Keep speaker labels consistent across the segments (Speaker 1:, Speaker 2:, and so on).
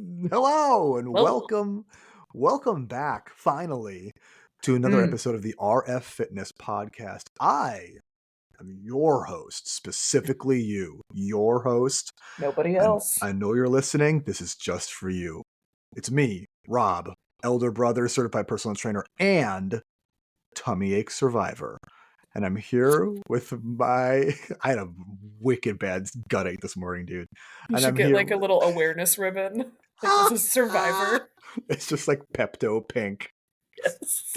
Speaker 1: Hello and
Speaker 2: Well,
Speaker 1: welcome back finally to another
Speaker 2: mm,
Speaker 1: episode of the RF Fitness podcast. I am your host, specifically you, your host.
Speaker 2: nobody
Speaker 1: And
Speaker 2: else.
Speaker 1: I know you're listening. This is just for you. It's me, Rob, elder brother, certified personal trainer, and tummy ache survivor. And I'm here with my I had a wicked bad gut ache this morning, dude.
Speaker 2: You
Speaker 1: And
Speaker 2: should
Speaker 1: I'm
Speaker 2: get
Speaker 1: here
Speaker 2: like a little awareness ribbon. Like this is
Speaker 1: Ah!
Speaker 2: Survivor.
Speaker 1: It's just like Pepto Pink.
Speaker 2: Yes.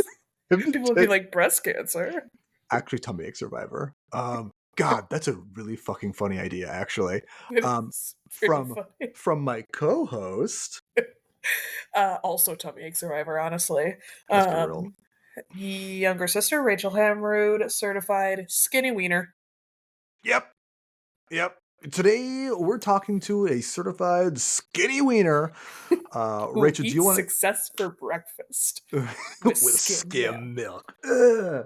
Speaker 2: People would be like breast cancer.
Speaker 1: Actually, tummy ache survivor. God, that's a really fucking funny idea. Actually, um,
Speaker 2: It's pretty
Speaker 1: from
Speaker 2: funny.
Speaker 1: from my co-host.
Speaker 2: Also tummy ache survivor, honestly.
Speaker 1: Let's be real.
Speaker 2: Younger sister, Rachel Hamrood, certified skinny wiener.
Speaker 1: Yep, yep. Today we're talking to a certified skinny wiener.
Speaker 2: Who
Speaker 1: Rachel, do you
Speaker 2: eats
Speaker 1: want
Speaker 2: success for breakfast
Speaker 1: to
Speaker 2: with
Speaker 1: with
Speaker 2: skim
Speaker 1: skim
Speaker 2: milk.
Speaker 1: milk? Ugh.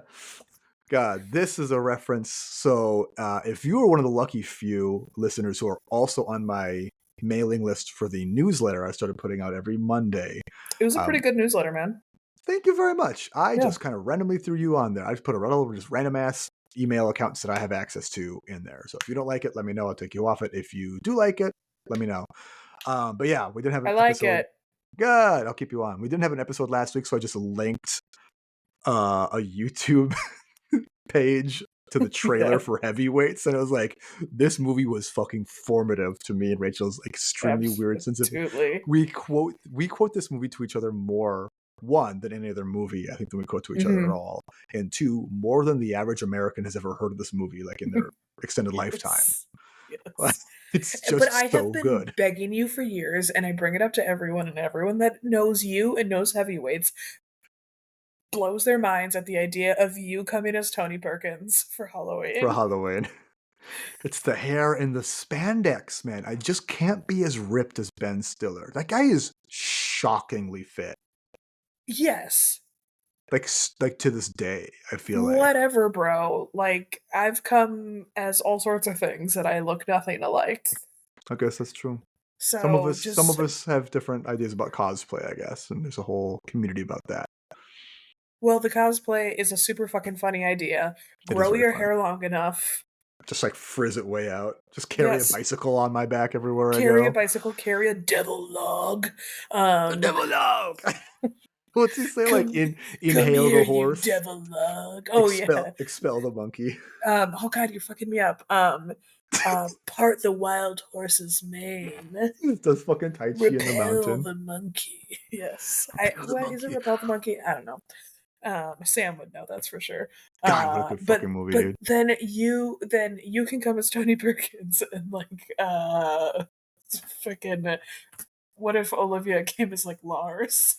Speaker 1: God, this is a reference. So, if you are one of the lucky few listeners who are also on my mailing list for the newsletter I started putting out every Monday,
Speaker 2: It was a pretty
Speaker 1: um,
Speaker 2: good newsletter, man.
Speaker 1: thank you very much. I
Speaker 2: Yeah.
Speaker 1: just kind of randomly threw you on there. I just put just random ass email accounts that I have access to in there. So if you don't like it, let me know. I'll take you off it. If you do like it, let me know. But yeah, we didn't have
Speaker 2: I
Speaker 1: an
Speaker 2: like
Speaker 1: episode.
Speaker 2: it.
Speaker 1: Good, I'll keep you on. We didn't have an episode last week, so I just linked a YouTube page to the trailer
Speaker 2: Yeah,
Speaker 1: for Heavyweights, and it was like, this movie was fucking formative to me and Rachel's extremely weird sense of
Speaker 2: absolutely.
Speaker 1: we quote this movie to each other more, one, than any other movie I think that we quote to each other at
Speaker 2: Hmm.
Speaker 1: all, and two, more than the average American has ever heard of this movie like in their extended lifetime.
Speaker 2: Yes. Yes.
Speaker 1: It's
Speaker 2: But
Speaker 1: just
Speaker 2: I have
Speaker 1: so
Speaker 2: been
Speaker 1: good.
Speaker 2: begging you for years, and I bring it up to everyone, and everyone that knows you and knows heavyweights blows their minds at the idea of you coming as Tony Perkins for
Speaker 1: For
Speaker 2: Halloween.
Speaker 1: Halloween. It's the hair and the spandex, man. I just can't be as ripped as Ben Stiller. That guy is shockingly fit.
Speaker 2: Yes.
Speaker 1: Like to this day, I feel like.
Speaker 2: Whatever, bro. Like, I've come as all sorts of things that I look nothing alike.
Speaker 1: I guess that's true. Some of
Speaker 2: So
Speaker 1: us some
Speaker 2: just,
Speaker 1: of us have different ideas about cosplay, I guess, and there's a whole community about that.
Speaker 2: well, the cosplay is a super fucking funny idea.
Speaker 1: It is
Speaker 2: Grow
Speaker 1: very
Speaker 2: your
Speaker 1: funny.
Speaker 2: hair long enough.
Speaker 1: Just like frizz it way out. Just carry a
Speaker 2: Yes.
Speaker 1: bicycle on my back everywhere I
Speaker 2: Carry a
Speaker 1: go.
Speaker 2: bicycle, carry a devil log.
Speaker 1: The
Speaker 2: Um,
Speaker 1: devil dog. What's he say? Like
Speaker 2: come, come
Speaker 1: inhale
Speaker 2: here,
Speaker 1: the
Speaker 2: you
Speaker 1: horse,
Speaker 2: devil log. Oh yeah.
Speaker 1: expel the monkey.
Speaker 2: Oh god, you're fucking me up. Part the wild horse's mane.
Speaker 1: It does fucking Tai Chi in the
Speaker 2: Repel
Speaker 1: mountain.
Speaker 2: the monkey. Yes.
Speaker 1: Repel the
Speaker 2: What is it?
Speaker 1: monkey.
Speaker 2: Repel the monkey? I don't know. Sam would know, that's for sure.
Speaker 1: God, what a good
Speaker 2: But
Speaker 1: fucking movie,
Speaker 2: but
Speaker 1: dude.
Speaker 2: then you can come as Tony Perkins and like freaking what if Olivia came as like Lars?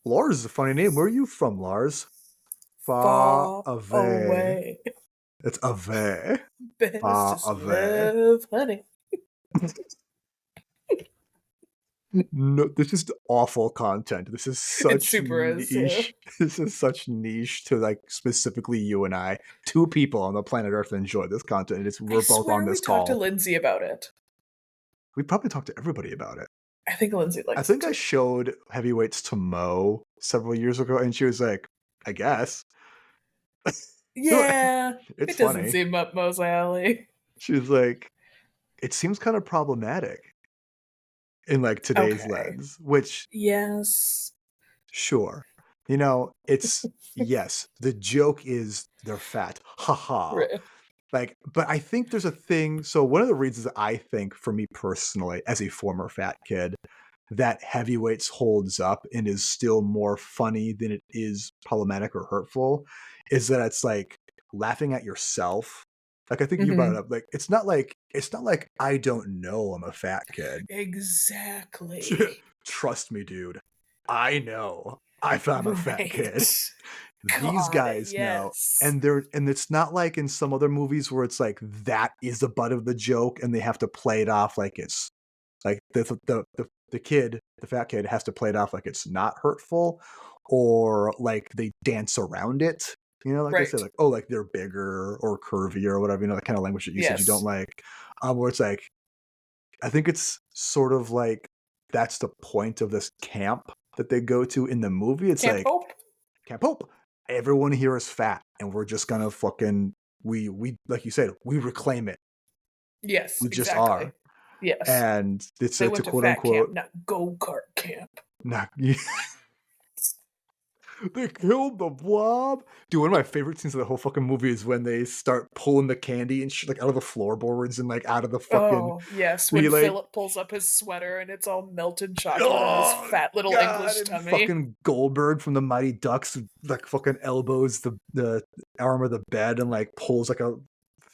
Speaker 1: Lars is a funny name. Where are you from, Lars? Far
Speaker 2: Far
Speaker 1: away.
Speaker 2: away.
Speaker 1: It's away.
Speaker 2: Best
Speaker 1: Far
Speaker 2: is
Speaker 1: away.
Speaker 2: love, honey.
Speaker 1: No, this is awful content. This is
Speaker 2: It
Speaker 1: such
Speaker 2: super is, yeah.
Speaker 1: niche. This is such niche to like specifically you and I, two people on the planet Earth that enjoy this content.
Speaker 2: I
Speaker 1: We're both on
Speaker 2: swear we
Speaker 1: this
Speaker 2: talked to
Speaker 1: call.
Speaker 2: Lindsay about it.
Speaker 1: We probably talked to everybody about it.
Speaker 2: I think Lindsay
Speaker 1: I
Speaker 2: likes it
Speaker 1: think I
Speaker 2: too.
Speaker 1: showed Heavyweights to Mo several years ago, and she was like, "I guess."
Speaker 2: Yeah,
Speaker 1: It's
Speaker 2: it doesn't
Speaker 1: funny.
Speaker 2: seem up Mo's alley.
Speaker 1: She was like, "It seems kind of problematic in like today's
Speaker 2: Okay.
Speaker 1: lens," which
Speaker 2: Yes.
Speaker 1: sure. It's yes, the joke is they're fat. Haha.
Speaker 2: Right.
Speaker 1: Like, but I think there's a thing. So one of the reasons I think for me personally, as a former fat kid, that Heavyweights holds up and is still more funny than it is problematic or hurtful is that it's like laughing at yourself. Like I think you brought it
Speaker 2: Hmm.
Speaker 1: up. Like it's not like I don't know I'm a fat kid.
Speaker 2: Exactly.
Speaker 1: Trust me, dude. I know if I'm a fat kid.
Speaker 2: Right.
Speaker 1: These
Speaker 2: God,
Speaker 1: guys know.
Speaker 2: yes.
Speaker 1: And it's not like in some other movies where it's like that is the butt of the joke and they have to play it off like it's like the fat kid has to play it off like it's not hurtful, or like they dance around it. Like they say,
Speaker 2: Right.
Speaker 1: like, oh, like they're bigger or curvy or whatever, that kind of language that you said you don't
Speaker 2: Yes.
Speaker 1: like. Where it's like, I think it's sort of like that's the point of this camp that they go to in the movie. It's
Speaker 2: Camp
Speaker 1: like
Speaker 2: Hope.
Speaker 1: Camp Hope. Everyone here is fat, and we're just gonna fucking we like you said, we reclaim it.
Speaker 2: Yes,
Speaker 1: We just are,
Speaker 2: exactly. Yes.
Speaker 1: and
Speaker 2: They
Speaker 1: it's a
Speaker 2: went to
Speaker 1: quote
Speaker 2: fat
Speaker 1: unquote
Speaker 2: camp, not go-kart camp.
Speaker 1: not. They killed the blob. Dude, one of my favorite scenes of the whole fucking movie is when they start pulling the candy and shit like out of the floorboards and like out of the fucking.
Speaker 2: Oh, yes, when
Speaker 1: We like,
Speaker 2: Philip pulls up his sweater and it's all melted chocolate on his
Speaker 1: oh
Speaker 2: fat little
Speaker 1: god,
Speaker 2: English
Speaker 1: and
Speaker 2: tummy.
Speaker 1: fucking Goldberg from the Mighty Ducks like fucking elbows the arm of the bed and like pulls like a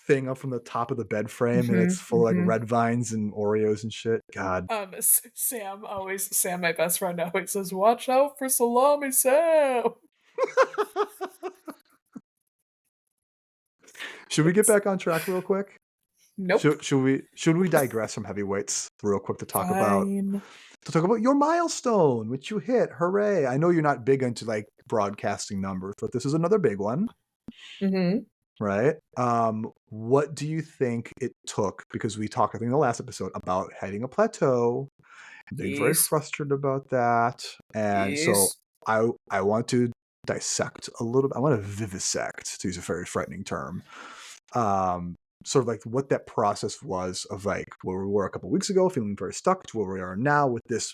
Speaker 1: thing up from the top of the bed frame and it's
Speaker 2: Mhm,
Speaker 1: full of like
Speaker 2: mhm.
Speaker 1: red vines and Oreos and shit. God.
Speaker 2: Sam, my best friend, always says, "Watch out for salami, Sam."
Speaker 1: Should we get
Speaker 2: It's
Speaker 1: back on track real quick?
Speaker 2: nope.
Speaker 1: Should we digress from heavyweights real quick
Speaker 2: Fine.
Speaker 1: to talk about your milestone, which you hit? Hooray! I know you're not big into like broadcasting numbers, but this is another big one,
Speaker 2: Mhm.
Speaker 1: right? What do you think it took? Because we talked, I think, in the last episode about hitting a plateau, being very
Speaker 2: Yes.
Speaker 1: frustrated about that, and so
Speaker 2: Yes.
Speaker 1: I want to dissect a little bit. I want to vivisect, to use a very frightening term. Um, Sort of like what that process was of like where we were a couple weeks ago, feeling very stuck, to where we are now with this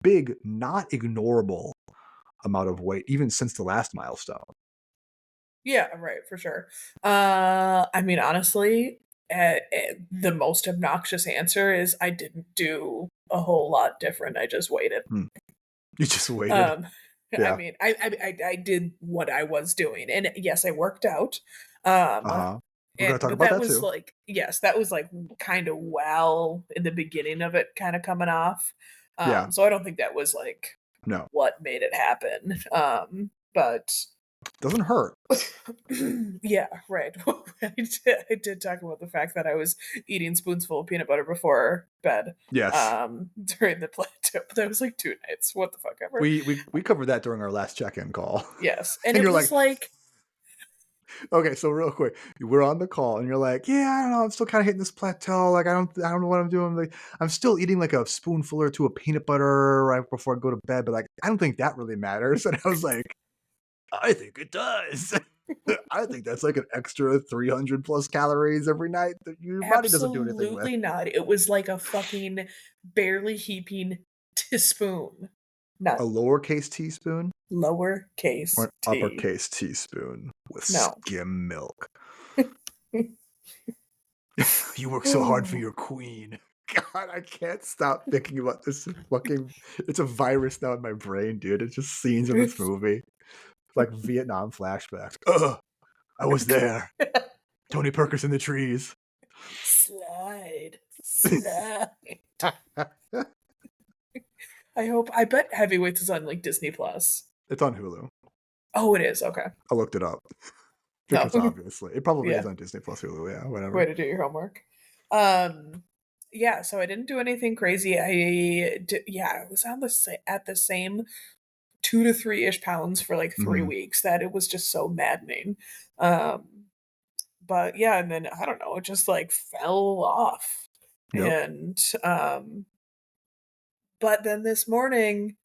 Speaker 1: big, not ignorable amount of weight, even since the last milestone.
Speaker 2: Yeah, right, for sure. I mean, honestly, the most obnoxious answer is I didn't do a whole lot different. I just waited.
Speaker 1: Hmm. You just waited.
Speaker 2: Um, I
Speaker 1: Yeah.
Speaker 2: mean, I did what I was doing, and yes, I worked out.
Speaker 1: Uh
Speaker 2: Um,
Speaker 1: huh. We're gonna talk
Speaker 2: but
Speaker 1: about
Speaker 2: that
Speaker 1: that
Speaker 2: was
Speaker 1: too.
Speaker 2: like, yes, that was like kind of well in the beginning of it, kind of coming off.
Speaker 1: Yeah.
Speaker 2: So I don't think that was like
Speaker 1: No.
Speaker 2: what made it happen. But
Speaker 1: Doesn't hurt.
Speaker 2: yeah, right. I did talk about the fact that I was eating spoonsful of peanut butter before bed
Speaker 1: Yes.
Speaker 2: during the plateau. That was like 2 nights. What the fuck ever.
Speaker 1: We covered that during our last check-in call.
Speaker 2: Yes. And
Speaker 1: And
Speaker 2: it
Speaker 1: you're
Speaker 2: was
Speaker 1: like,
Speaker 2: like,
Speaker 1: okay, so real quick, we're on the call, and you're like, yeah, I don't know, I'm still kind of hitting this plateau. Like, I don't know what I'm doing. Like, I'm still eating like a spoonful or two of peanut butter right before I go to bed, but like, I don't think that really matters. And I was like, I think it does. I think that's like an extra 300 plus calories every night that your body doesn't do anything with.
Speaker 2: absolutely not. It was like a fucking barely heaping teaspoon.
Speaker 1: A
Speaker 2: None.
Speaker 1: lowercase teaspoon or
Speaker 2: Lowercase
Speaker 1: an
Speaker 2: t.
Speaker 1: uppercase teaspoon with
Speaker 2: No.
Speaker 1: skim milk. You work so hard for your queen. God, I can't stop thinking about this fucking. It's a virus now in my brain, dude. It's just scenes in this movie, like Vietnam flashbacks. Ugh, I was there. Tony Perkins in the trees.
Speaker 2: Slide. Slide. I bet Heavyweights is on like Disney Plus.
Speaker 1: It's on Hulu.
Speaker 2: Oh, it is. Okay.
Speaker 1: I looked it up
Speaker 2: No.
Speaker 1: because obviously it probably is
Speaker 2: Yeah.
Speaker 1: on Disney Plus Hulu. Yeah,
Speaker 2: Way
Speaker 1: whatever.
Speaker 2: to do your homework. Um, yeah, so I didn't do anything crazy. I was on at the same 2 to 3 ish pounds for like three
Speaker 1: Hmm.
Speaker 2: weeks that it was just so maddening. Um, but yeah, and then I don't know, it just like fell off.
Speaker 1: Yep.
Speaker 2: And but then this morning,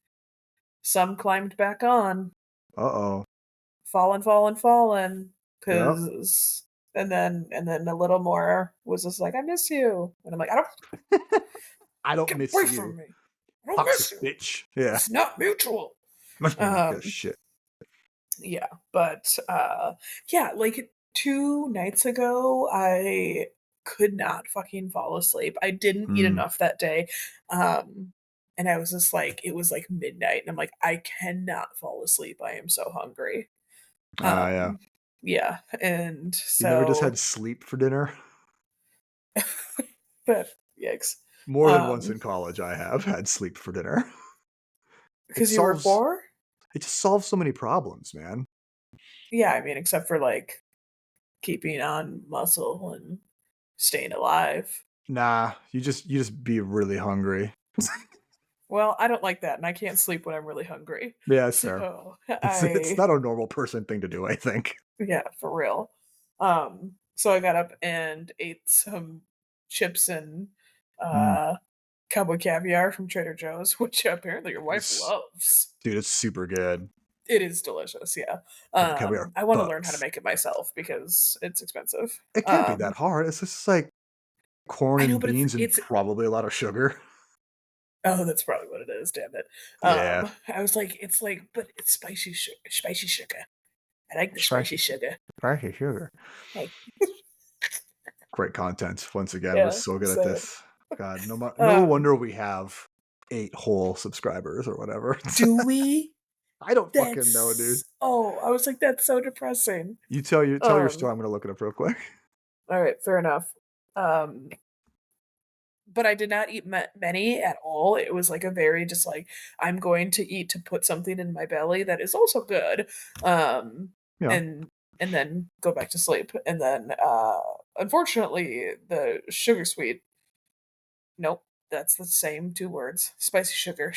Speaker 2: some climbed back on,
Speaker 1: Uh oh.
Speaker 2: fallen,
Speaker 1: Yep.
Speaker 2: cause and then a little more was just like, I miss you. And I'm like, I don't
Speaker 1: I don't
Speaker 2: get
Speaker 1: miss
Speaker 2: away
Speaker 1: you,
Speaker 2: from me. I don't
Speaker 1: toxic
Speaker 2: miss you.
Speaker 1: bitch. Yeah.
Speaker 2: It's not mutual.
Speaker 1: Must be like this
Speaker 2: Um,
Speaker 1: shit.
Speaker 2: yeah, but yeah, like 2 nights ago, I could not fucking fall asleep. I didn't eat
Speaker 1: Mm.
Speaker 2: enough that day. Um, and I was just like, it was like midnight, and I'm like, I cannot fall asleep. I am so hungry.
Speaker 1: Ah, yeah.
Speaker 2: Yeah, and
Speaker 1: You never just had
Speaker 2: so,
Speaker 1: sleep for dinner?
Speaker 2: but yikes.
Speaker 1: More than once
Speaker 2: Um,
Speaker 1: in college, I have had sleep for dinner. It
Speaker 2: because you were
Speaker 1: solves.
Speaker 2: poor?
Speaker 1: It just solves so many problems, man.
Speaker 2: Yeah, I mean, except for like keeping on muscle and staying alive.
Speaker 1: Nah, you just be really hungry.
Speaker 2: Well, I don't like that, and I can't sleep when I'm really hungry.
Speaker 1: Yeah, it's fair.
Speaker 2: So
Speaker 1: It's not a normal person thing to do, I think.
Speaker 2: yeah, for real. So I got up and ate some chips and
Speaker 1: Mm.
Speaker 2: Cowboy caviar from Trader Joe's, which apparently your wife
Speaker 1: It's-
Speaker 2: loves.
Speaker 1: Dude, it's super good.
Speaker 2: It is delicious, yeah.
Speaker 1: Caviar
Speaker 2: I want to learn how to
Speaker 1: fucks.
Speaker 2: make it myself because it's expensive.
Speaker 1: It can't be that hard. It's just like corn
Speaker 2: I know,
Speaker 1: and
Speaker 2: but
Speaker 1: beans and
Speaker 2: it's
Speaker 1: probably a lot of sugar.
Speaker 2: oh, that's probably what it is. Damn it.
Speaker 1: Yeah.
Speaker 2: I was like, it's like, but it's spicy sugar. I like the spicy
Speaker 1: Spicy,
Speaker 2: sugar.
Speaker 1: spicy sugar.
Speaker 2: Hey,
Speaker 1: Great content. Once again, we're
Speaker 2: yeah.
Speaker 1: so good at
Speaker 2: So,
Speaker 1: this. God, no
Speaker 2: um,
Speaker 1: wonder we have 8 whole subscribers or whatever.
Speaker 2: do we?
Speaker 1: I don't fucking know, dude.
Speaker 2: That's oh, I was like, that's so depressing.
Speaker 1: You tell your story.
Speaker 2: Um,
Speaker 1: I'm gonna look it up real quick.
Speaker 2: all right, fair enough. Um, but I did not eat many at all. It was like a very just like I'm going to eat to put something in my belly that is also good, um,
Speaker 1: Yeah,
Speaker 2: and then go back to sleep. And then, unfortunately, the sugar sweet. Nope, that's the same two words. Spicy sugar.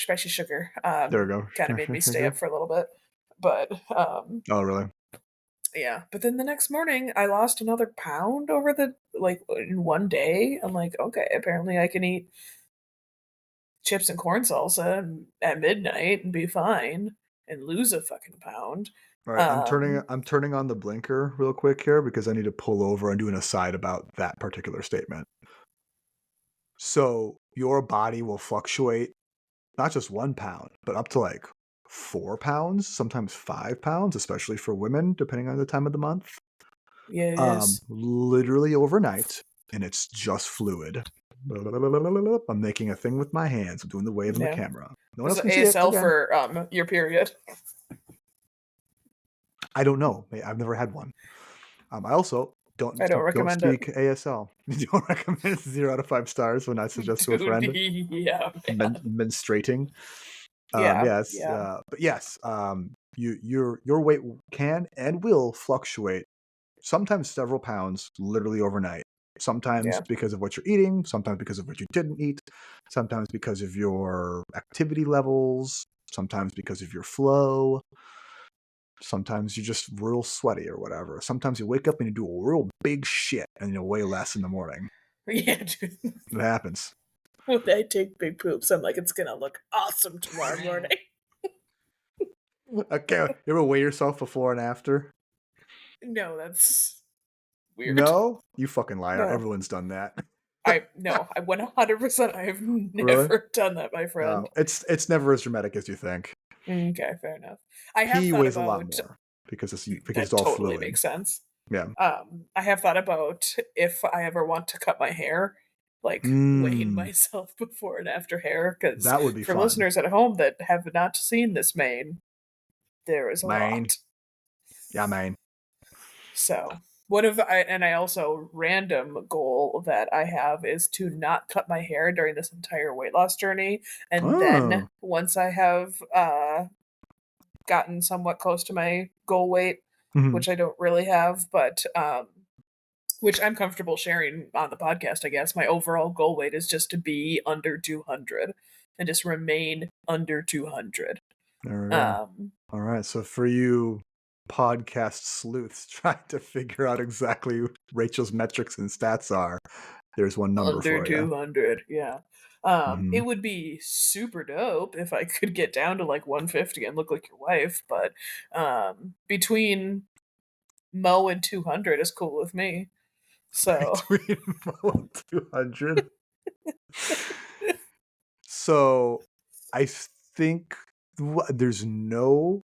Speaker 1: there we go.
Speaker 2: Kind of made me stay up for a little bit, but
Speaker 1: Oh, really?
Speaker 2: yeah. But then the next morning, I lost another pound over the like in one day. I'm like, okay, apparently I can eat chips and corn salsa at midnight and be fine and lose a fucking pound.
Speaker 1: All right,
Speaker 2: Um,
Speaker 1: I'm turning on the blinker real quick here because I need to pull over and do an aside about that particular statement. So your body will fluctuate not just 1 pound, but up to like 4 pounds, sometimes 5 pounds, especially for women, depending on the time of the month.
Speaker 2: yes.
Speaker 1: Literally overnight, and it's just fluid. I'm making a thing with my hands. I'm doing the wave on the
Speaker 2: Yeah.
Speaker 1: camera. No one
Speaker 2: Was
Speaker 1: else
Speaker 2: it
Speaker 1: can see it.
Speaker 2: ASL
Speaker 1: Again,
Speaker 2: for your period?
Speaker 1: I don't know. I've never had one. I also
Speaker 2: I don't
Speaker 1: don't
Speaker 2: recommend it.
Speaker 1: speak ASL. Don't recommend it. 0 out of 5 stars when I suggest to a
Speaker 2: Dude,
Speaker 1: friend.
Speaker 2: yeah, man.
Speaker 1: Menstruating.
Speaker 2: Yeah,
Speaker 1: Yes,
Speaker 2: yeah,
Speaker 1: but yes, your weight can and will fluctuate, sometimes several pounds, literally overnight. Sometimes
Speaker 2: yeah.
Speaker 1: because of what you're eating, sometimes because of what you didn't eat, sometimes because of your activity levels, sometimes because of your flow. Sometimes you're just real sweaty or whatever. Sometimes you wake up and you do a real big shit and you weigh less in the morning.
Speaker 2: Yeah, dude.
Speaker 1: It happens.
Speaker 2: When I take big poops, I'm like, it's gonna look awesome tomorrow morning.
Speaker 1: Okay, you ever weigh yourself before and after?
Speaker 2: No, that's weird.
Speaker 1: No? You fucking liar.
Speaker 2: No.
Speaker 1: Everyone's done that.
Speaker 2: I no, I 100% I have
Speaker 1: Really?
Speaker 2: never done that, my friend.
Speaker 1: It's never as dramatic as you think.
Speaker 2: Okay, fair enough. I have
Speaker 1: Pee
Speaker 2: thought
Speaker 1: weighs a lot
Speaker 2: about
Speaker 1: more because it's
Speaker 2: that
Speaker 1: all
Speaker 2: totally
Speaker 1: fluid.
Speaker 2: makes sense.
Speaker 1: Yeah.
Speaker 2: I have thought about if I ever want to cut my hair, like weighing
Speaker 1: Mm,
Speaker 2: myself before and after hair, because
Speaker 1: that would be
Speaker 2: for
Speaker 1: fun.
Speaker 2: listeners at home that have not seen this mane, there is a
Speaker 1: Mine.
Speaker 2: lot.
Speaker 1: Yeah, mine.
Speaker 2: So and I also random goal that I have is to not cut my hair during this entire weight loss journey, and then
Speaker 1: Oh.
Speaker 2: once I have gotten somewhat close to my goal weight,
Speaker 1: Mhm.
Speaker 2: which I don't really have, but which I'm comfortable sharing on the podcast, I guess. My overall goal weight is just to be under 200 and just remain under 200.
Speaker 1: There we go.
Speaker 2: Um,
Speaker 1: All right. So for you podcast sleuths trying to figure out exactly what Rachel's metrics and stats are, there's one number
Speaker 2: Under
Speaker 1: for you.
Speaker 2: 200, yeah.
Speaker 1: Mhm.
Speaker 2: It would be super dope if I could get down to like 150 and look like your wife, but between Mo and 200 is cool with me. So,
Speaker 1: Between 200. So I think there's no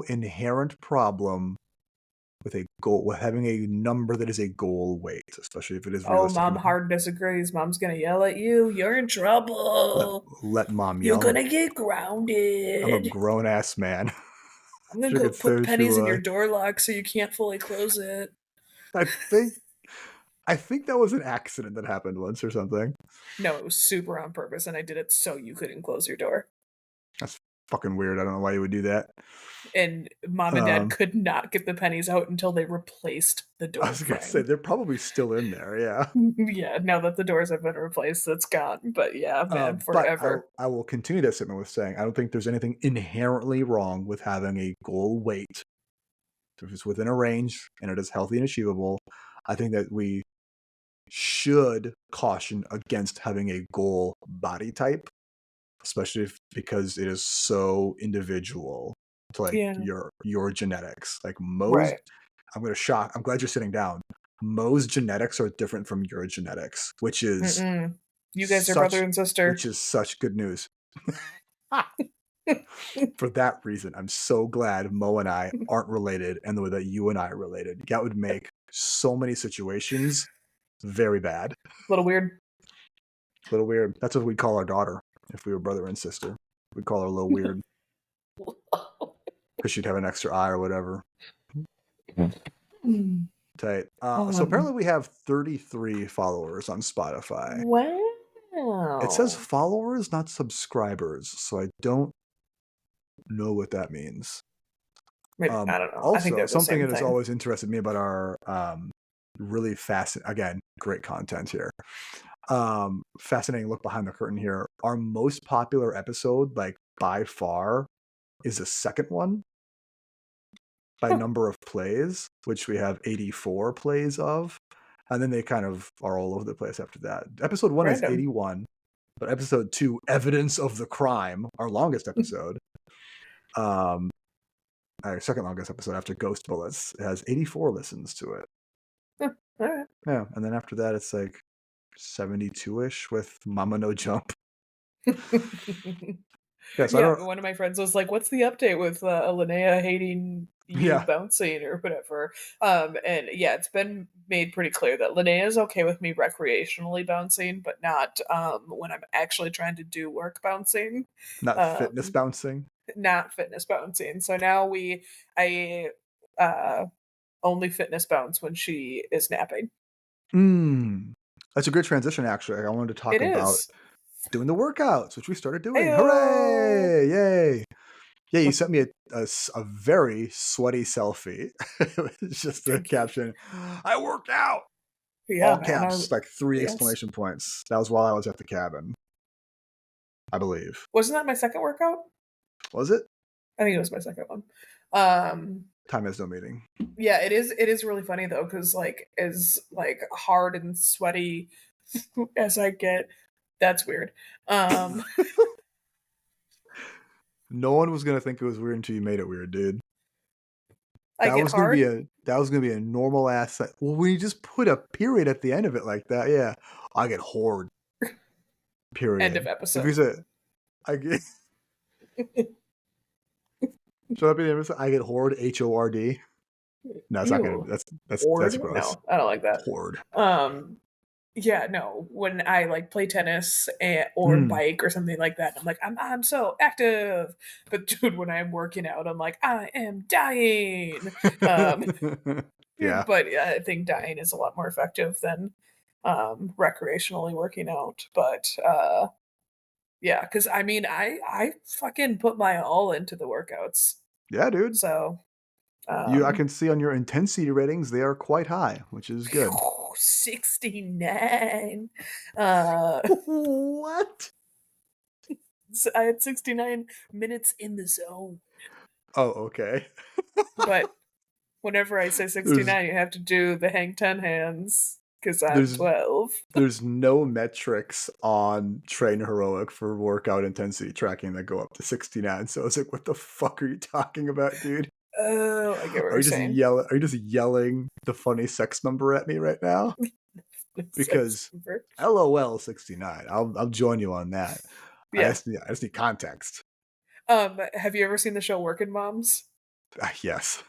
Speaker 1: inherent problem with a goal with having a number that is a goal weight, especially if it is
Speaker 2: oh,
Speaker 1: realistic
Speaker 2: mom
Speaker 1: enough.
Speaker 2: hard disagrees. Mom's gonna yell at you. You're in
Speaker 1: Let
Speaker 2: trouble.
Speaker 1: let mom
Speaker 2: You're
Speaker 1: yell.
Speaker 2: gonna get
Speaker 1: I'm a
Speaker 2: grounded.
Speaker 1: grown ass man.
Speaker 2: I'm gonna
Speaker 1: Sure
Speaker 2: go
Speaker 1: could say
Speaker 2: put
Speaker 1: what you
Speaker 2: pennies in your
Speaker 1: want.
Speaker 2: door lock so you can't fully close it.
Speaker 1: I think I think that was an accident that happened once or something.
Speaker 2: No, it was super on purpose, and I did it so you couldn't close your door.
Speaker 1: That's fucking weird. I don't know why you would do that.
Speaker 2: And mom and dad
Speaker 1: Um,
Speaker 2: could not get the pennies out until they replaced the
Speaker 1: I
Speaker 2: door
Speaker 1: was gonna say
Speaker 2: frame.
Speaker 1: they're probably still in there. Yeah.
Speaker 2: Yeah, now that the doors have been replaced, it's gone. But yeah, man,
Speaker 1: But
Speaker 2: forever.
Speaker 1: I will continue that statement with saying I don't think there's anything inherently wrong with having a goal weight. If it's within a range and it is healthy and achievable, I think that we should caution against having a goal body type, especially because it is so individual to like
Speaker 2: Yeah.
Speaker 1: your genetics. Like Mo's,
Speaker 2: Right.
Speaker 1: I'm glad you're sitting down. Mo's genetics are different from your genetics,
Speaker 2: Mm-mm. You guys are brother
Speaker 1: such
Speaker 2: and sister.
Speaker 1: which is such good news. For that reason, I'm so glad Mo and I aren't related and the way that you and I are related. That would make so many situations very bad. A
Speaker 2: Little weird.
Speaker 1: little weird. That's what we'd call our daughter if we were brother and sister. We'd call her a little weird because she'd have an extra eye or whatever.
Speaker 2: Mm.
Speaker 1: Tight. So apparently we have 33 followers on Spotify. It says
Speaker 2: Wow.
Speaker 1: followers, not subscribers. So I don't know what that means.
Speaker 2: Maybe, I don't know. I think
Speaker 1: Also,
Speaker 2: they're the
Speaker 1: something
Speaker 2: same
Speaker 1: that has
Speaker 2: thing.
Speaker 1: always interested me about our really again, great content here. Fascinating look behind the curtain here. Our most popular episode, like by far, is the second one by
Speaker 2: Huh.
Speaker 1: number of plays, which we have 84 plays of. And then they kind of are all over the place after that. Episode 1 has
Speaker 2: Random.
Speaker 1: 81, but episode 2, Evidence of the Crime, our longest episode, our second longest episode after Ghost Bullets, has 84 listens to it.
Speaker 2: Huh. All right.
Speaker 1: Yeah, and then after that, it's like 72-ish with Mama No Jump. Yeah, so I
Speaker 2: Yeah,
Speaker 1: don't.
Speaker 2: one of my friends was like, "What's the update with Linnea hating you
Speaker 1: Yeah,
Speaker 2: bouncing or whatever?" And yeah, it's been made pretty clear that Linnea is okay with me recreationally bouncing, but not when I'm actually trying to do work bouncing,
Speaker 1: not fitness
Speaker 2: um,
Speaker 1: bouncing.
Speaker 2: not fitness bouncing. So now I uh, only fitness bounce when she is napping.
Speaker 1: Mm. That's a good transition, actually. I wanted to talk
Speaker 2: It
Speaker 1: about
Speaker 2: is.
Speaker 1: doing the workouts, which we started doing.
Speaker 2: Heyo!
Speaker 1: Hooray! Yay! Yeah, you sent me a very sweaty selfie. It's just the
Speaker 2: Thank you.
Speaker 1: caption, I worked out!
Speaker 2: Yeah,
Speaker 1: All
Speaker 2: man.
Speaker 1: caps, like 3
Speaker 2: Yes.
Speaker 1: exclamation points. That was while I was at the cabin, I believe.
Speaker 2: Wasn't that my second workout?
Speaker 1: Was it?
Speaker 2: I think it was my second one. Um,
Speaker 1: Time has no meaning.
Speaker 2: yeah, it is really funny though, because like as like hard and sweaty as I get, that's weird. Um,
Speaker 1: No one was gonna think it was weird until you made it weird, dude.
Speaker 2: I get hard.
Speaker 1: That was gonna be a normal ass. Well, when you just put a period at the end of it like that, yeah, I get horrid.
Speaker 2: End of
Speaker 1: Period. If you
Speaker 2: episode.
Speaker 1: say I get shut up in the episode, I get horrid. HORD. No, it's not gonna.
Speaker 2: Ew.
Speaker 1: That's
Speaker 2: Horde?
Speaker 1: gross.
Speaker 2: No, I don't like that.
Speaker 1: Horde.
Speaker 2: Um, yeah, no. When I like play tennis or
Speaker 1: Mm.
Speaker 2: bike or something like that, I'm like, I'm so active. But dude, when I'm working out, I'm like, I am dying. Um,
Speaker 1: Yeah,
Speaker 2: but I think dying is a lot more effective than recreationally working out. But yeah, because I mean, I fucking put my all into the workouts.
Speaker 1: yeah, dude.
Speaker 2: So
Speaker 1: I
Speaker 2: um,
Speaker 1: can see on your intensity ratings they are quite high, which is good.
Speaker 2: 69. Uh,
Speaker 1: What?
Speaker 2: I had 69 minutes in the zone.
Speaker 1: Oh, okay.
Speaker 2: But whenever I say
Speaker 1: There's
Speaker 2: 69, you have to do the hang 10 hands because I'm
Speaker 1: there's
Speaker 2: 12.
Speaker 1: there's no metrics on Train Heroic for workout intensity tracking that go up to 69. So it's like, what the fuck are you talking about, dude?
Speaker 2: Oh, I get what you're saying.
Speaker 1: Are you just yelling the funny sex number at me right now?
Speaker 2: Sex
Speaker 1: Because
Speaker 2: number.
Speaker 1: LOL 69. I'll join you on that.
Speaker 2: Yeah.
Speaker 1: I just need context.
Speaker 2: Have you ever seen the show Working Moms?
Speaker 1: Yes.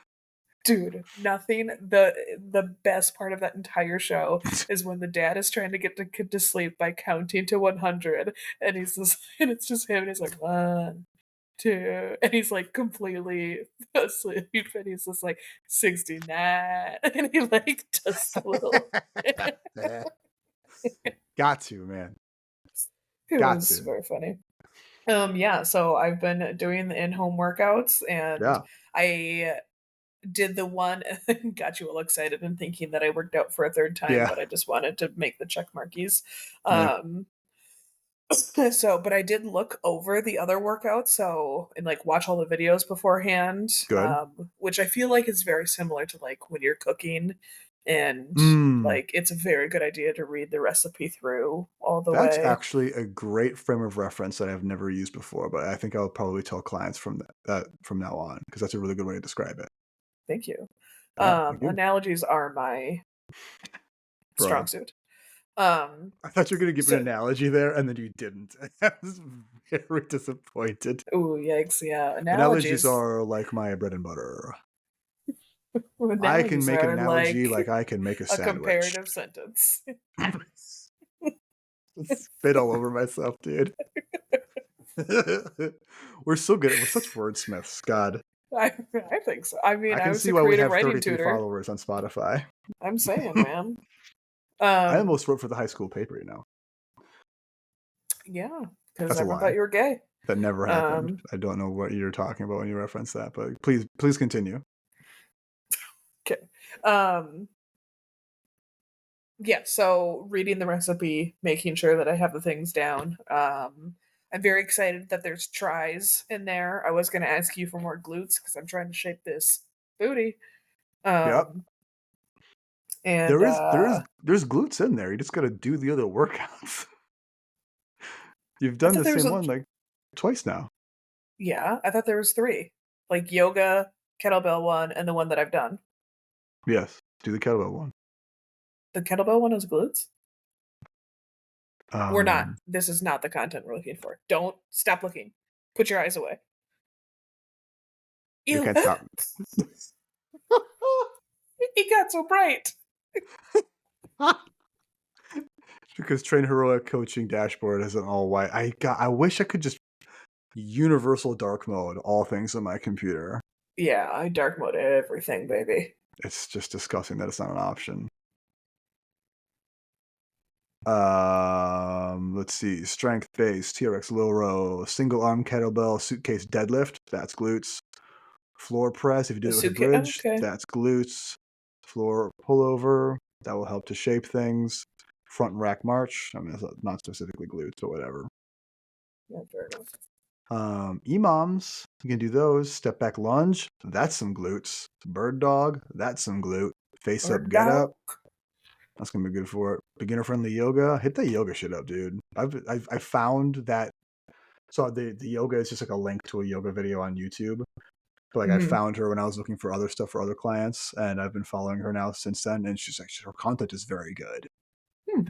Speaker 2: Dude, nothing. The best part of that entire show is when the dad is trying to get the kid to sleep by counting to 100, and he's just, and it's just him, and he's like 1, 2, and he's like completely asleep, and he's just like 69, and he like does the little.
Speaker 1: Got to, man.
Speaker 2: It
Speaker 1: Got
Speaker 2: was
Speaker 1: to.
Speaker 2: very funny. Yeah, so I've been doing the in-home workouts, and
Speaker 1: Yeah.
Speaker 2: I did the one got you all excited and thinking that I worked out for a third time,
Speaker 1: Yeah.
Speaker 2: but I just wanted to make the check markies.
Speaker 1: Yeah.
Speaker 2: So but I did look over the other workouts, so and like watch all the videos beforehand,
Speaker 1: Good.
Speaker 2: which I feel like is very similar to like when you're cooking. And
Speaker 1: Mm.
Speaker 2: like it's a very good idea to read the recipe through all the
Speaker 1: That's
Speaker 2: way.
Speaker 1: actually a great frame of reference that I've never used before, but I think I'll probably tell clients that from now on because that's a really good way to describe it.
Speaker 2: Thank you.
Speaker 1: Yeah, thank you,
Speaker 2: Analogies are my strong
Speaker 1: bro.
Speaker 2: suit. Um,
Speaker 1: I thought you were gonna give an
Speaker 2: so
Speaker 1: analogy there, and then you didn't. I was very disappointed.
Speaker 2: ooh, yikes, yeah.
Speaker 1: Analogies are like my bread and butter. I can
Speaker 2: Analogies
Speaker 1: make an
Speaker 2: are
Speaker 1: analogy
Speaker 2: like
Speaker 1: like I can make a
Speaker 2: a
Speaker 1: sandwich.
Speaker 2: comparative sentence.
Speaker 1: Spit all over myself, dude. We're so good. We're such wordsmiths. God,
Speaker 2: I think so. I mean,
Speaker 1: I
Speaker 2: I
Speaker 1: can
Speaker 2: was
Speaker 1: see
Speaker 2: a
Speaker 1: why we
Speaker 2: creative
Speaker 1: have
Speaker 2: writing
Speaker 1: 33
Speaker 2: tutor.
Speaker 1: followers on Spotify.
Speaker 2: I'm saying, man.
Speaker 1: I
Speaker 2: Um,
Speaker 1: almost wrote for the high school paper,
Speaker 2: yeah, because
Speaker 1: That's a
Speaker 2: everyone thought
Speaker 1: lie.
Speaker 2: you were gay.
Speaker 1: That never happened.
Speaker 2: Um,
Speaker 1: I don't know what you're talking about when you reference that, but please continue.
Speaker 2: okay. Um, yeah, so reading the recipe, making sure that I have the things down. I'm very excited that there's tries in there. I was going to ask you for more glutes because I'm trying to shape this booty.
Speaker 1: Yep.
Speaker 2: Um, and
Speaker 1: There's glutes in there. You just got to do the other workouts. You've
Speaker 2: I
Speaker 1: done
Speaker 2: thought
Speaker 1: the
Speaker 2: there was
Speaker 1: same
Speaker 2: a
Speaker 1: one like twice now.
Speaker 2: yeah, I thought there was three, like yoga, kettlebell one, and the one that I've done.
Speaker 1: Yes, do the kettlebell one.
Speaker 2: The kettlebell one is glutes. We're not.
Speaker 1: Um,
Speaker 2: This is not the content we're looking for. Don't stop looking. Put your eyes away.
Speaker 1: you
Speaker 2: Ew.
Speaker 1: can't stop.
Speaker 2: He got so bright.
Speaker 1: Because Train Heroic Coaching Dashboard is an all white. I wish I could just universal dark mode all things on my computer.
Speaker 2: Yeah, I dark mode everything, baby.
Speaker 1: It's just disgusting that it's not an option. Let's see. Strength base, TRX low row, single arm kettlebell, suitcase deadlift. That's glutes. Floor press. If you do
Speaker 2: The
Speaker 1: it with a
Speaker 2: suitcase.
Speaker 1: bridge,
Speaker 2: Okay.
Speaker 1: that's glutes. Floor pullover. That will help to shape things. Front rack march. I mean, that's not specifically glutes, but whatever.
Speaker 2: Yeah, fair enough.
Speaker 1: EMOMs, you can do those. Step back lunge, that's some glutes. Bird dog, that's some glute. Face up,
Speaker 2: Bird
Speaker 1: get
Speaker 2: dog.
Speaker 1: up, that's gonna be good for it. Beginner friendly yoga, hit that yoga shit up, dude. I found that. So the yoga is just like a link to a yoga video on YouTube. But like I
Speaker 2: Mm-hmm.
Speaker 1: found her when I was looking for other stuff for other clients, and I've been following her now since then. And she's like, her content is very good.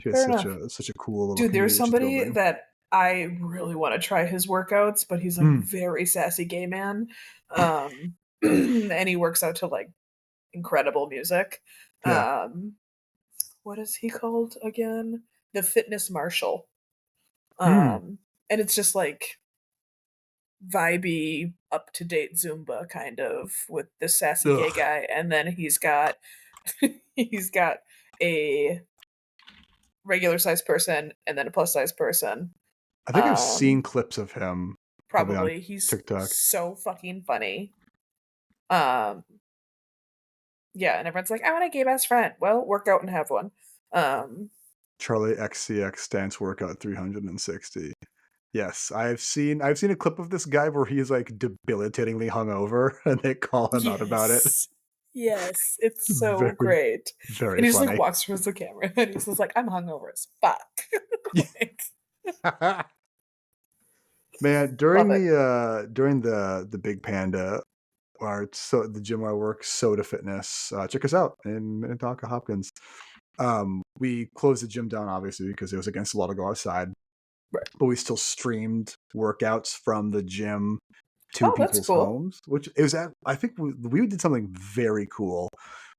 Speaker 1: She has
Speaker 2: Fair enough.
Speaker 1: such a cool little
Speaker 2: Dude, there's
Speaker 1: community that she's
Speaker 2: somebody
Speaker 1: building.
Speaker 2: that I really want to try his workouts, but he's a
Speaker 1: Mm,
Speaker 2: very sassy gay man. And he works out to like incredible music.
Speaker 1: yeah.
Speaker 2: Um, what is he called again? The Fitness Marshal.
Speaker 1: Mm,
Speaker 2: And it's just like vibey, up to date Zumba kind of with the sassy gay
Speaker 1: ugh.
Speaker 2: guy, and then he's got he's got a regular sized person and then a plus size person.
Speaker 1: I think I've seen
Speaker 2: Um,
Speaker 1: clips of him probably on
Speaker 2: Probably he's
Speaker 1: TikTok.
Speaker 2: so fucking funny. Um, yeah, and everyone's like, I want a gay best friend. Well, work out and have one. Um,
Speaker 1: Charlie XCX stance workout 360. Yes, I've seen a clip of this guy where he's like debilitatingly hungover and they call him out about it.
Speaker 2: yes. Yes, it's so
Speaker 1: Very,
Speaker 2: great.
Speaker 1: very
Speaker 2: And he just like
Speaker 1: funny.
Speaker 2: walks towards the camera and he's just like, I'm hungover as fuck. Like,
Speaker 1: Man,
Speaker 2: love it.
Speaker 1: during the Big Panda or so the gym where I work, Soda Fitness, check us out in Minnetonka, Hopkins. We closed the gym down obviously because it was against the law to go outside,
Speaker 2: Right.
Speaker 1: but we still streamed workouts from the gym to
Speaker 2: Oh, that's
Speaker 1: people's
Speaker 2: cool.
Speaker 1: homes, which it was I think we did something very cool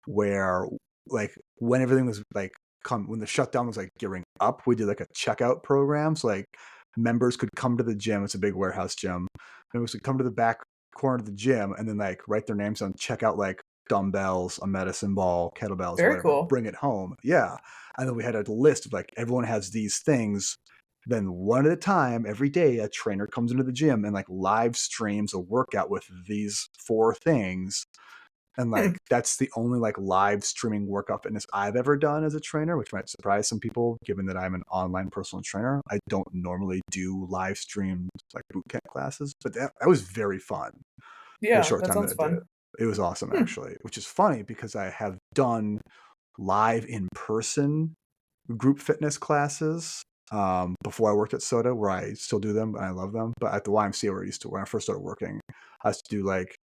Speaker 1: where like when everything was like when the shutdown was like gearing up, we did like a checkout program. So like members could come to the gym. It's a big warehouse gym. And we could come to the back corner of the gym and then like write their names down, check out like dumbbells, a medicine ball, kettlebells,
Speaker 2: Very
Speaker 1: whatever,
Speaker 2: cool.
Speaker 1: bring it home. Yeah. And then we had a list of like everyone has these things. Then one at a time, every day, a trainer comes into the gym and like live streams a workout with these 4 things. And
Speaker 2: Hmm.
Speaker 1: like that's the only like live streaming workout fitness I've ever done as a trainer, which might surprise some people given that I'm an online personal trainer. I don't normally do live streamed like boot camp classes, but that was very fun for the
Speaker 2: Yeah,
Speaker 1: short
Speaker 2: that
Speaker 1: time that
Speaker 2: sounds
Speaker 1: I did it.
Speaker 2: fun.
Speaker 1: It was awesome
Speaker 2: Hmm.
Speaker 1: actually, which is funny because I have done live in person group fitness classes before I worked at Soda, where I still do them and I love them. But at the YMCA where I used to, when I first started working, I used to do like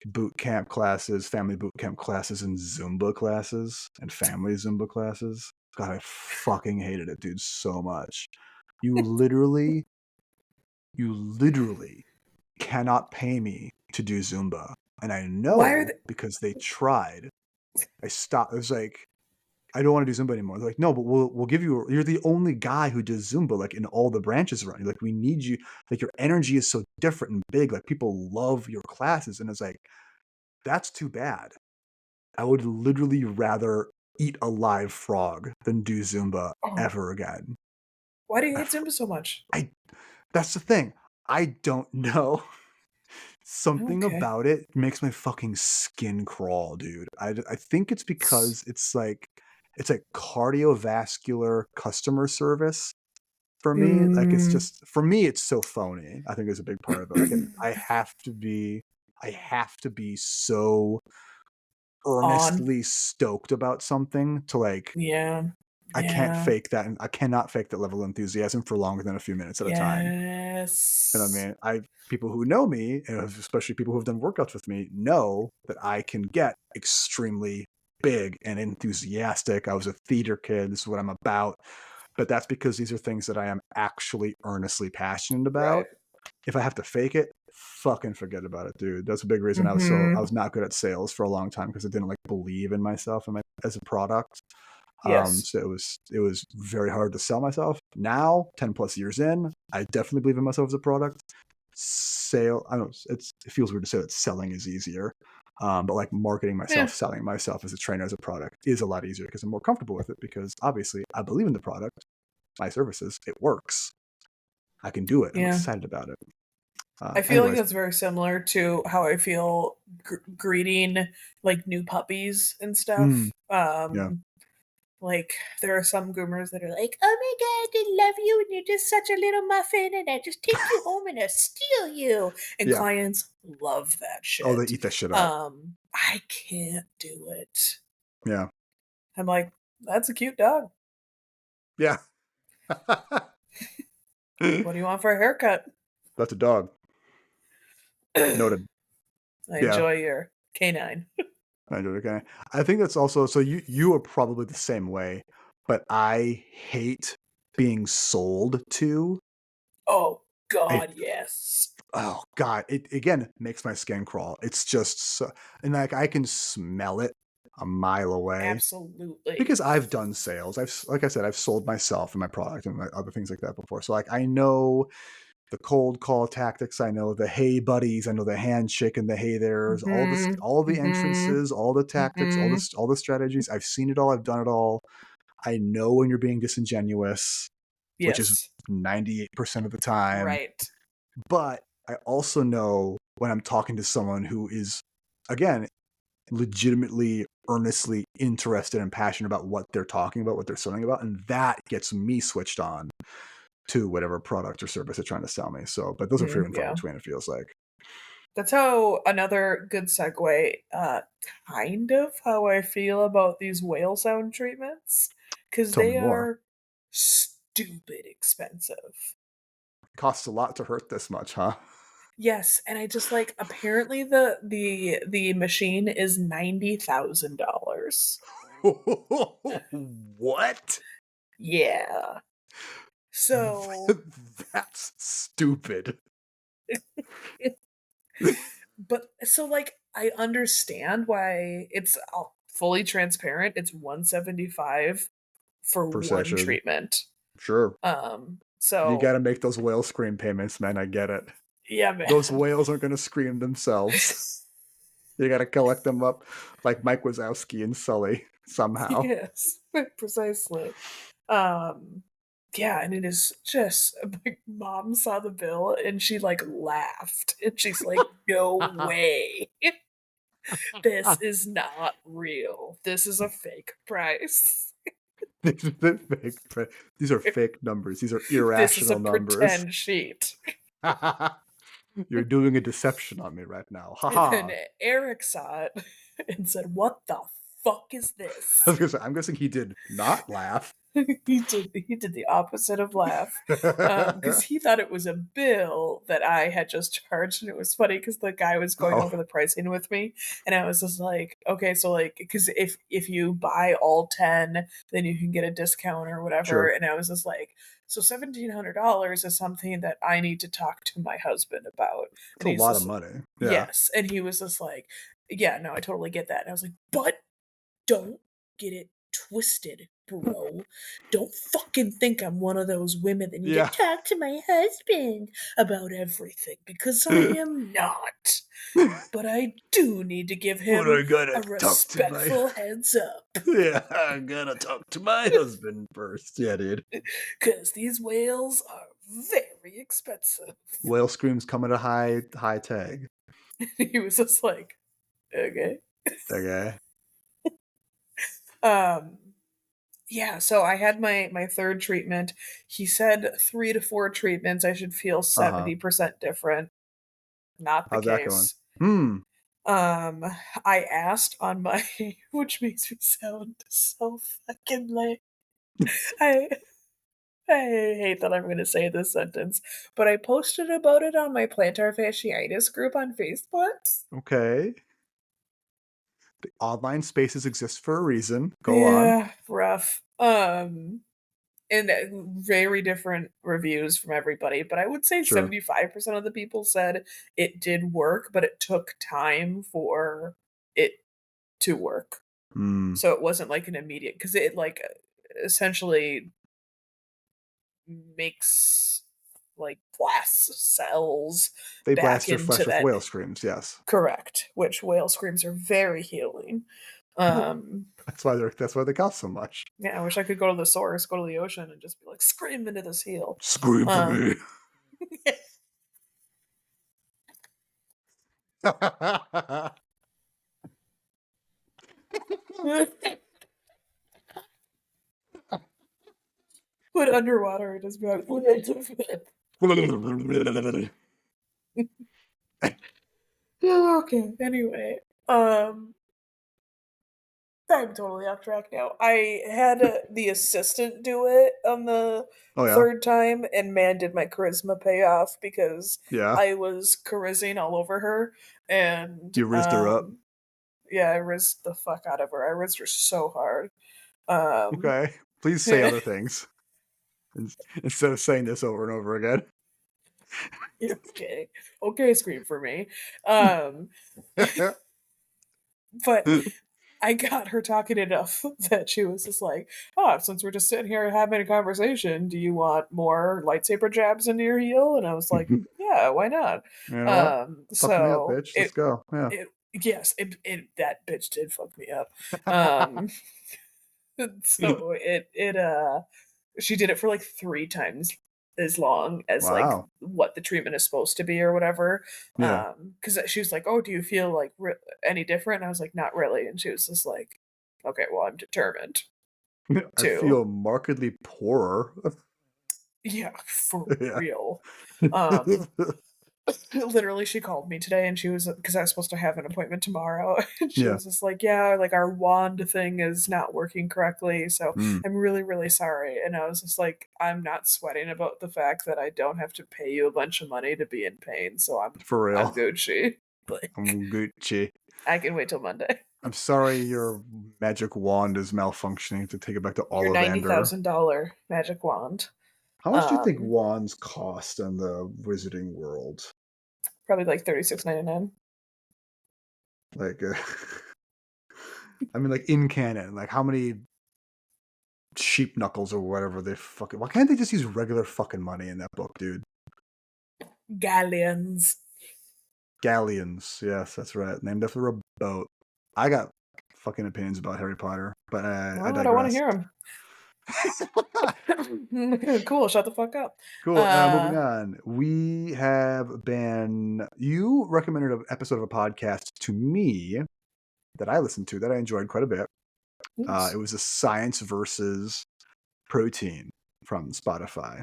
Speaker 1: boot camp classes, family boot camp classes, and Zumba classes, and family Zumba classes. God, I fucking hated it, dude, so much. You literally, you literally cannot pay me to do Zumba. And I
Speaker 2: Why are
Speaker 1: know because they tried. I stopped. It was like, I don't want to do Zumba anymore. They're like, no, but we'll give you. You're the only guy who does Zumba, like in all the branches around you. Like we need you. Like your energy is so different and big. Like people love your classes, and it's like that's too bad. I would literally rather eat a live frog than do Zumba
Speaker 2: oh,
Speaker 1: ever again.
Speaker 2: why do you hate Zumba so much?
Speaker 1: I That's the thing. I don't know. Something
Speaker 2: Okay.
Speaker 1: about it makes my fucking skin crawl, dude. I think it's because it's like cardiovascular customer service for me. Like it's
Speaker 2: Mm,
Speaker 1: just for me it's so phony. I think is a big part of it. Like I have to be so
Speaker 2: on.
Speaker 1: earnestly stoked about something to like
Speaker 2: Yeah.
Speaker 1: I can't
Speaker 2: Yeah.
Speaker 1: fake that and I cannot fake that level of enthusiasm for longer than a few minutes at a time. You know what I
Speaker 2: Yes.
Speaker 1: mean? People who know me, and especially people who have done workouts with me, know that I can get extremely big and enthusiastic. I was a theater kid. This is what I'm about. But that's because these are things that I am actually earnestly passionate
Speaker 2: Right.
Speaker 1: about. If I have to fake it, fucking forget about it, dude. That's a big reason I
Speaker 2: Mm-hmm.
Speaker 1: was not good at sales for a long time because I didn't like believe in myself and as a product.
Speaker 2: Yes.
Speaker 1: So it was very hard to sell myself. Now, 10 plus years in, I definitely believe in myself as a product. I don't it feels weird to say that selling is easier. But like marketing
Speaker 2: Yeah.
Speaker 1: myself, selling myself as a trainer, as a product is a lot easier because I'm more comfortable with it because obviously I believe in the product, my services, it works. I can do it. I'm
Speaker 2: Yeah.
Speaker 1: excited about it.
Speaker 2: I feel like
Speaker 1: Anyways,
Speaker 2: that's very similar to how I feel greeting like new puppies and
Speaker 1: mm,
Speaker 2: stuff.
Speaker 1: yeah,
Speaker 2: Like there are some groomers that are like, "Oh my god, I love you, and you're just such a little muffin, and I just take you home and I steal you." And
Speaker 1: yeah.
Speaker 2: clients love that
Speaker 1: Oh, they
Speaker 2: shit.
Speaker 1: eat that shit up.
Speaker 2: I can't do it.
Speaker 1: Yeah,
Speaker 2: I'm like, that's a cute dog.
Speaker 1: yeah.
Speaker 2: What do you want for a haircut?
Speaker 1: That's a dog.
Speaker 2: I
Speaker 1: Noted. Yeah.
Speaker 2: enjoy your canine.
Speaker 1: I do it. Okay. I think that's also so you are probably the same way, but I hate being sold to.
Speaker 2: Oh
Speaker 1: I
Speaker 2: God, yes,
Speaker 1: Oh god, it again makes my skin crawl. It's just so, and like I can smell it a mile away
Speaker 2: absolutely.
Speaker 1: because I've done sales. Like I said, I've sold myself and my product and like other things like that before. So like I know the cold call tactics. I know the hey buddies. I know the handshake and the hey there's
Speaker 2: Mm-hmm.
Speaker 1: all the
Speaker 2: Mm-hmm.
Speaker 1: entrances, all the tactics,
Speaker 2: Mm-hmm.
Speaker 1: all the strategies. I've seen it all. I've done it all. I know when you're being disingenuous, which is
Speaker 2: Yes.
Speaker 1: 98% of the time.
Speaker 2: Right.
Speaker 1: But I also know when I'm talking to someone who is, again, legitimately, earnestly interested and passionate about what they're talking about, what they're selling about, and that gets me switched on to whatever product or service they're trying to sell me. So, but those are few and far
Speaker 2: Yeah.
Speaker 1: between. It feels like.
Speaker 2: That's how another good segue, kind of how I feel about these whale sound treatments, because
Speaker 1: Tell me
Speaker 2: they
Speaker 1: more.
Speaker 2: are stupid expensive.
Speaker 1: It costs a lot to hurt this much, huh?
Speaker 2: Yes, and I just like apparently the machine is $90,000.
Speaker 1: What?
Speaker 2: Yeah. So,
Speaker 1: That's stupid.
Speaker 2: but so like I understand why it's fully transparent. It's 175 for
Speaker 1: Per
Speaker 2: one
Speaker 1: session.
Speaker 2: treatment.
Speaker 1: Sure. You got
Speaker 2: So
Speaker 1: to make those whale scream payments, man. I get it.
Speaker 2: yeah,
Speaker 1: Those
Speaker 2: man.
Speaker 1: whales aren't going to scream themselves. You got to collect them up like Mike Wazowski and Sully somehow.
Speaker 2: Yes, precisely. Um, yeah, and it is just like mom saw the bill and she like laughed and she's like, "No way, this is not real. This is a fake price.
Speaker 1: These are fake numbers. These are
Speaker 2: This is a
Speaker 1: irrational numbers.
Speaker 2: pretend sheet."
Speaker 1: You're doing a deception on me right now.
Speaker 2: And then
Speaker 1: Haha.
Speaker 2: Eric saw it and said, "What the fuck is
Speaker 1: I
Speaker 2: this?
Speaker 1: was gonna say, I'm guessing he did not laugh.
Speaker 2: He did the opposite of laugh, because he thought it was a bill that I had just charged, and it was funny because the guy was going
Speaker 1: Oh,
Speaker 2: over the pricing with me, and I was just like, okay, so like, because if you buy all 10, then you can get a discount or whatever,
Speaker 1: sure.
Speaker 2: and I was just like, so $1,700 is something that I need to talk to my husband about,
Speaker 1: It's
Speaker 2: and
Speaker 1: a
Speaker 2: he's
Speaker 1: lot of
Speaker 2: just
Speaker 1: money. Yeah.
Speaker 2: yes, and he was just like, yeah, no, I totally get that, and I was like, but don't get it twisted, bro. Don't fucking think I'm one of those women that need to
Speaker 1: Yeah.
Speaker 2: talk to my husband about everything because I am not. But I do need to give
Speaker 1: But
Speaker 2: him
Speaker 1: I gotta
Speaker 2: a
Speaker 1: talk to my
Speaker 2: respectful heads up
Speaker 1: yeah, I gotta talk to my husband first. Yeah, dude.
Speaker 2: because these whales are very expensive.
Speaker 1: Whale screams come at a high tag.
Speaker 2: He was just like, okay.
Speaker 1: Okay.
Speaker 2: Um, yeah, so I had my third treatment. He said 3 to 4 treatments, I should feel
Speaker 1: Uh-huh.
Speaker 2: 70% different. Not the
Speaker 1: How's that going?
Speaker 2: case.
Speaker 1: Hmm.
Speaker 2: Um, I asked on my which makes me sound so fucking lame. I I hate that I'm gonna say this sentence, but I posted about it on my plantar fasciitis group on Facebook.
Speaker 1: Okay. The online spaces exist for a reason. Go on.
Speaker 2: Yeah, rough. And very different reviews from everybody, but I would say
Speaker 1: Sure.
Speaker 2: 75% of the people said it did work, but it took time for it to work.
Speaker 1: Hmm.
Speaker 2: So it wasn't like an immediate because it like essentially makes like blast cells
Speaker 1: They
Speaker 2: back
Speaker 1: blast your
Speaker 2: into
Speaker 1: flesh with
Speaker 2: that
Speaker 1: whale screams, yes.
Speaker 2: correct, which whale screams are very healing. Um
Speaker 1: That's why they cost so much.
Speaker 2: yeah, I wish I could go to the source, go to the ocean and just be like scream into this heel.
Speaker 1: Scream for
Speaker 2: Um
Speaker 1: me.
Speaker 2: put underwater and just be like okay. Anyway, I'm totally off track now. I had the assistant do it on the
Speaker 1: Oh yeah.
Speaker 2: third time, and man, did my charisma pay off because
Speaker 1: Yeah.
Speaker 2: I was charising all over her, and
Speaker 1: You rizzed her up.
Speaker 2: yeah, I rizzed the fuck out of her. I rizzed her so hard. Um,
Speaker 1: Okay. Please say other things instead of saying this over and over again.
Speaker 2: okay, okay, scream for me. Um, but I got her talking enough that she was just like, "Oh, since we're just sitting here having a conversation, do you want more lightsaber jabs into your heel?" And I was like,
Speaker 1: You
Speaker 2: "Yeah, why not?"
Speaker 1: know what? Fuck me up,
Speaker 2: So
Speaker 1: bitch. Let's go. Yeah.
Speaker 2: it yes, it that bitch did fuck me up. Um, so she did it for like 3 times as long as like
Speaker 1: Wow.
Speaker 2: what the treatment is supposed to be or whatever.
Speaker 1: Yeah.
Speaker 2: Because she was like, "Oh, do you feel like any different?" And I was like, "Not really." And she was just like, "Okay, well, I'm determined
Speaker 1: I
Speaker 2: to."
Speaker 1: feel markedly poorer.
Speaker 2: Yeah, for
Speaker 1: Yeah.
Speaker 2: real. Um, literally, she called me today, and she was because I was supposed to have an appointment tomorrow, and she
Speaker 1: Yeah.
Speaker 2: was just like, "Yeah, like our wand thing is not working correctly, so
Speaker 1: Mm,
Speaker 2: I'm really, really sorry." And I was just like, "I'm not sweating about the fact that I don't have to pay you a bunch of money to be in pain, so
Speaker 1: for
Speaker 2: I'm
Speaker 1: real.
Speaker 2: Gucci. Like,
Speaker 1: I'm Gucci.
Speaker 2: I can wait till Monday."
Speaker 1: I'm sorry your magic wand is malfunctioning to take it back to
Speaker 2: Your ninety
Speaker 1: Ollivander.
Speaker 2: thousand dollar magic wand,
Speaker 1: How much do you think
Speaker 2: um,
Speaker 1: wands cost in the wizarding world?
Speaker 2: probably like 36.99.
Speaker 1: Like, I mean, like in canon, like how many sheep knuckles or whatever they fucking. Why can't they just use regular fucking money in that book, dude?
Speaker 2: Galleons.
Speaker 1: Galleons. Yes, that's right. Named after a boat. I got fucking opinions about Harry Potter, but I
Speaker 2: Well, I don't want to
Speaker 1: digress.
Speaker 2: hear them. Cool, shut the fuck up.
Speaker 1: Cool. Moving
Speaker 2: Uh,
Speaker 1: on. We have been. You recommended an episode of a podcast to me that I listened to that I enjoyed quite a bit. It
Speaker 2: yes,
Speaker 1: was a science versus protein from Spotify.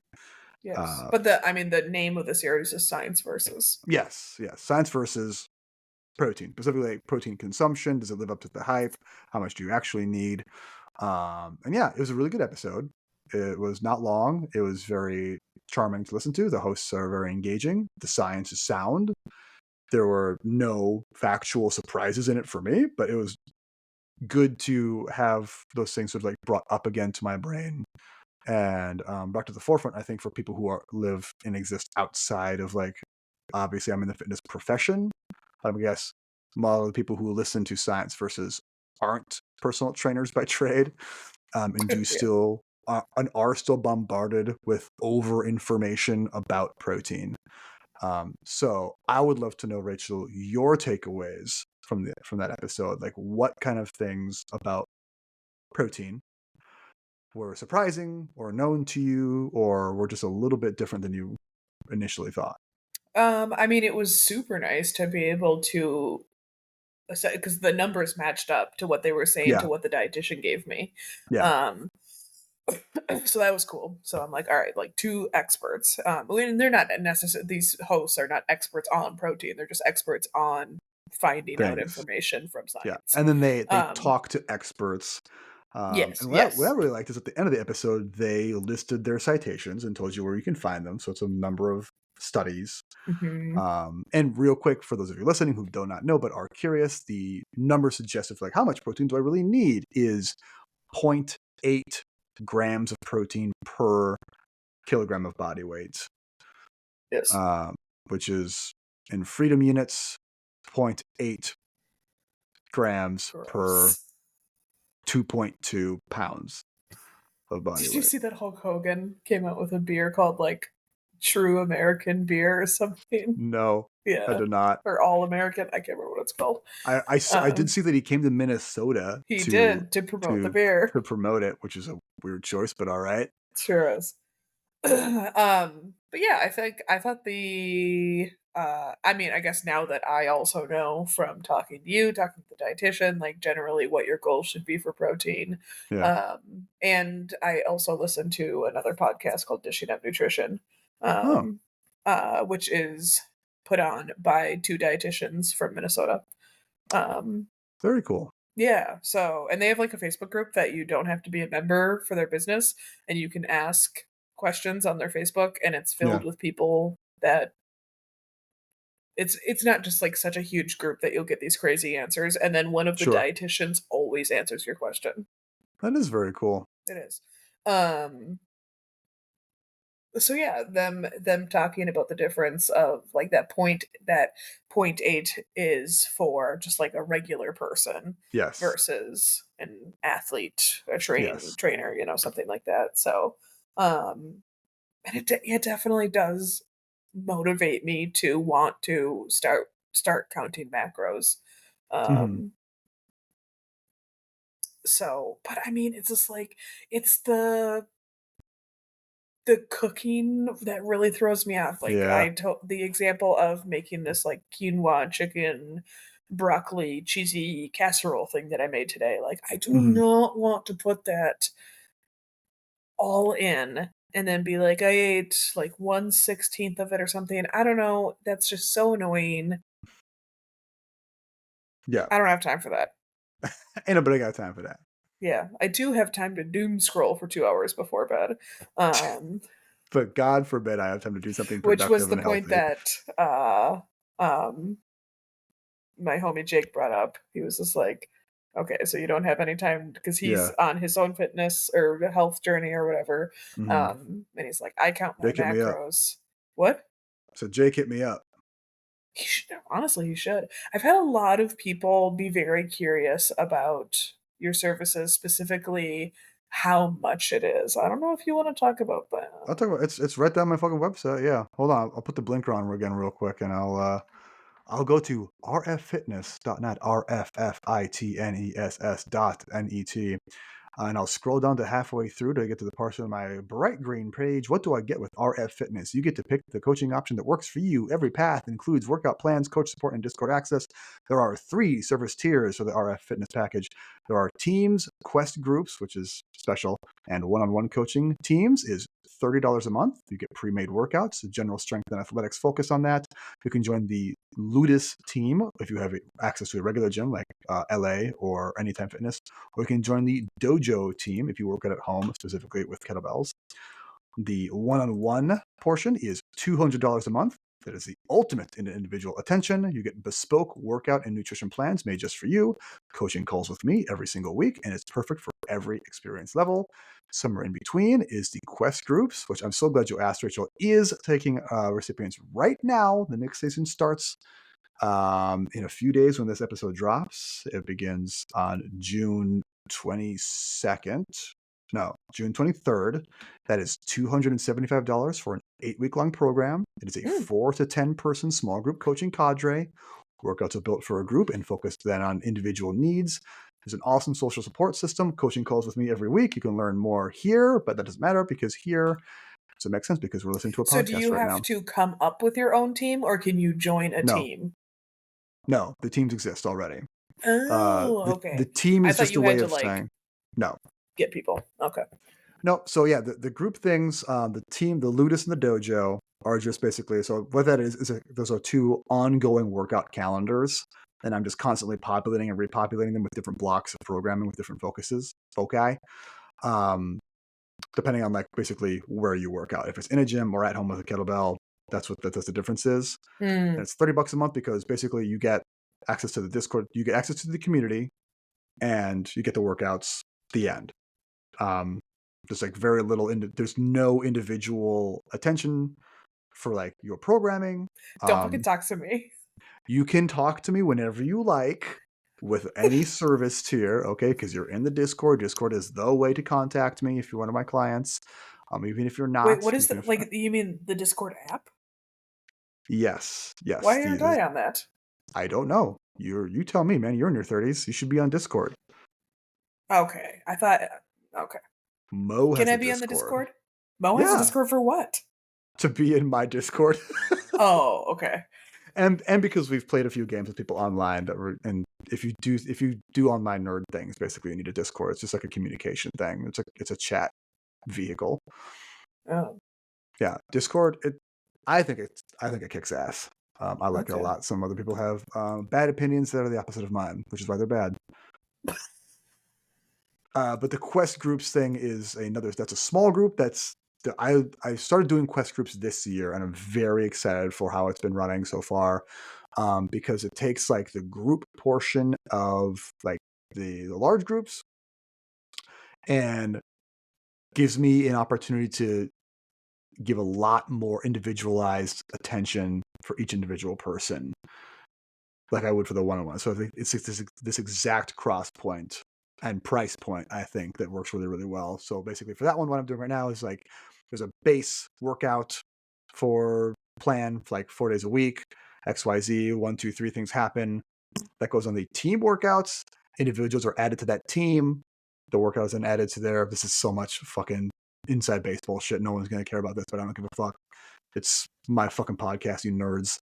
Speaker 2: yes.
Speaker 1: Uh,
Speaker 2: But I mean, the name of the series is Science Versus.
Speaker 1: yes, yes. Science versus protein, specifically like protein consumption. Does it live up to the hype? How much do you actually need? And yeah, it was a really good episode. It was not long. It was very charming to listen to. The hosts are very engaging. The science is sound. There were no factual surprises in it for me, but it was good to have those things sort of like brought up again to my brain and brought to the forefront. I think for people who live and exist outside of like, obviously, I'm in the fitness profession. I guess a lot of the people who listen to science versus aren't personal trainers by trade, and do
Speaker 2: Yeah.
Speaker 1: still and are still bombarded with over information about protein. So I would love to know, Rachel, your takeaways from that episode. Like, what kind of things about protein were surprising or known to you, or were just a little bit different than you initially thought?
Speaker 2: I mean, it was super nice to be able to, because the numbers matched up to what they were saying
Speaker 1: Yeah,
Speaker 2: to what the dietitian gave me.
Speaker 1: yeah,
Speaker 2: Um, so that was cool. So I'm like, all right, like two experts. And they're not necessarily, these hosts are not experts on protein. They're just experts on finding out
Speaker 1: things.
Speaker 2: information from
Speaker 1: Yeah,
Speaker 2: science.
Speaker 1: and then they
Speaker 2: Um,
Speaker 1: talk to experts.
Speaker 2: yes,
Speaker 1: And what I
Speaker 2: yes.
Speaker 1: really liked is at the end of the episode, they listed their citations and told you where you can find them. So it's a number of studies.
Speaker 2: Hmm.
Speaker 1: And real quick, for those of you listening who do not know but are curious, the number suggested for like how much protein do I really need is zero point 0.8 grams of protein per kilogram of body weight,
Speaker 2: Yes.
Speaker 1: um, which is in freedom units, zero point 0.8 grams per
Speaker 2: Gross.
Speaker 1: 2.2 pounds of body
Speaker 2: Did you
Speaker 1: weight.
Speaker 2: see that Hulk Hogan came out with a beer called like True American Beer or something?
Speaker 1: No, I
Speaker 2: Yeah.
Speaker 1: did not.
Speaker 2: Or All American. I can't remember what it's called.
Speaker 1: I did
Speaker 2: Um,
Speaker 1: see that he came to Minnesota
Speaker 2: he did to promote the
Speaker 1: to
Speaker 2: beer.
Speaker 1: promote it, which is a weird choice, but all right.
Speaker 2: Sure is. But yeah, I thought I mean, I guess now that I also know from talking to you, talking to the dietitian, like generally what your goals should be for protein.
Speaker 1: Yeah.
Speaker 2: And I also listened to another podcast called Dishing Up Nutrition,
Speaker 1: Oh,
Speaker 2: um, which is put on by two dietitians from Minnesota. Um,
Speaker 1: very cool.
Speaker 2: yeah, so and they have like a Facebook group that you don't have to be a member for their business, and you can ask questions on their Facebook, and it's
Speaker 1: Yeah,
Speaker 2: filled with people that it's not just like such a huge group that you'll get these crazy answers, and then one of the
Speaker 1: sure.
Speaker 2: dietitians always answers your question.
Speaker 1: That is very cool.
Speaker 2: It is. Um so yeah, them talking about the difference of like that point eight is for just like a regular person
Speaker 1: Yes.
Speaker 2: versus an athlete, a
Speaker 1: Yes.
Speaker 2: trainer, something like that. So um and it definitely does motivate me to want to start counting macros.
Speaker 1: Hmm.
Speaker 2: Um so but I mean it's just like it's the cooking that really throws me off. Like,
Speaker 1: Yeah.
Speaker 2: I told the example of making this, like, quinoa chicken, broccoli, cheesy casserole thing that I made today. Like, I do
Speaker 1: Hmm.
Speaker 2: not want to put that all in and then be like, I ate, like, 1/16 of it or something. I don't know. That's just so annoying.
Speaker 1: Yeah.
Speaker 2: I don't have time for that.
Speaker 1: Ain't nobody got time for that.
Speaker 2: Yeah, I do have time to doom scroll for 2 hours before bed. Um
Speaker 1: But God forbid I have time to do something
Speaker 2: which was
Speaker 1: productive
Speaker 2: the
Speaker 1: and
Speaker 2: point
Speaker 1: healthy.
Speaker 2: that, uh, um my homie Jake brought up. He was just like, "Okay, so you don't have any time because he's
Speaker 1: Yeah.
Speaker 2: on his own fitness or health journey or whatever."
Speaker 1: Hmm.
Speaker 2: And he's like, "I count my
Speaker 1: Jake hit me up.
Speaker 2: macros." What?
Speaker 1: So Jake hit me up.
Speaker 2: He should honestly, he should. I've had a lot of people be very curious about your services, specifically how much it is. I don't know if you want to talk about that.
Speaker 1: I'll talk about it's right down my fucking website. Yeah. Hold on. I'll put the blinker on again real quick and I'll go to rffitness.net, rffitness.net, and I'll scroll down to halfway through to get to the portion of my bright green page. What do I get with RF Fitness? You get to pick the coaching option that works for you. Every path includes workout plans, coach support, and Discord access. There are 3 service tiers for the RF Fitness package. There are teams, quest groups, which is special, and one-on-one coaching. Teams is $30 a month. You get pre-made workouts, the general strength and athletics focus on that. You can join the Ludus team if you have access to a regular gym like LA or Anytime Fitness, or you can join the Dojo team if you work out at home, specifically with kettlebells. The one-on-one portion is $200 a month. That is the ultimate in individual attention. You get bespoke workout and nutrition plans made just for you, coaching calls with me every single week, and it's perfect for every experience level. Somewhere in between is the Quest groups, which I'm so glad you asked. Rachael is taking recipients right now. The next season starts in a few days when this episode drops. It begins on June 22nd. No, June 23rd. That is $275 for an 8-week-long program. It is a 4 to 10 person small group coaching cadre. Workouts are built for a group and focused then on individual needs. There's an awesome social support system. Coaching calls with me every week. You can learn more here, but that doesn't matter because here, does it make sense? Because we're listening to a podcast right now.
Speaker 2: So do you have to come up with your own team, or can you join a team?
Speaker 1: No, the teams exist already.
Speaker 2: Okay.
Speaker 1: The team is just a way of saying no.
Speaker 2: Get people. Okay.
Speaker 1: No, so yeah, the group things, the team, the Ludus and the Dojo are just basically, so what that is those are 2 ongoing workout calendars, and I'm just constantly populating and repopulating them with different blocks of programming with different foci, depending on like basically where you work out. If it's in a gym or at home with a kettlebell, that's the difference is. And it's $30 a month because basically you get access to the Discord, you get access to the community, and you get the workouts, the end. There's like very little, there's no individual attention for like your programming.
Speaker 2: Don't fucking talk to me.
Speaker 1: You can talk to me whenever you like with any service tier, okay? Because you're in the Discord. Discord is the way to contact me if you're one of my clients. Even if you're not.
Speaker 2: Wait, what is that? Like, you mean the Discord app?
Speaker 1: Yes.
Speaker 2: Why aren't I on that?
Speaker 1: I don't know. You tell me, man. You're in your 30s. You should be on Discord.
Speaker 2: Okay. I thought. Okay.
Speaker 1: Mo has
Speaker 2: Can I be on the Discord? Mo has a Discord for what?
Speaker 1: To be in my Discord.
Speaker 2: Oh, okay.
Speaker 1: And because we've played a few games with people online and if you do online nerd things, basically you need a Discord. It's just like a communication thing. It's a chat vehicle.
Speaker 2: Oh.
Speaker 1: Yeah, Discord. I think it kicks ass. I like it a lot. Some other people have bad opinions that are the opposite of mine, which is why they're bad. But the Quest groups thing is that's a small group. I started doing Quest groups this year, and I'm very excited for how it's been running so far, because it takes like the group portion of like the large groups and gives me an opportunity to give a lot more individualized attention for each individual person, like I would for the one-on-one. So I think it's this exact cross point and price point, I think, that works really, really well. So basically for that one, what I'm doing right now is like, there's a base workout for plan for like 4 days a week, XYZ, 1, 2, 3 things happen. That goes on the team workouts. Individuals are added to that team. The workout is then added to there. This is so much fucking inside baseball shit. No one's going to care about this, but I don't give a fuck. It's my fucking podcast, you nerds.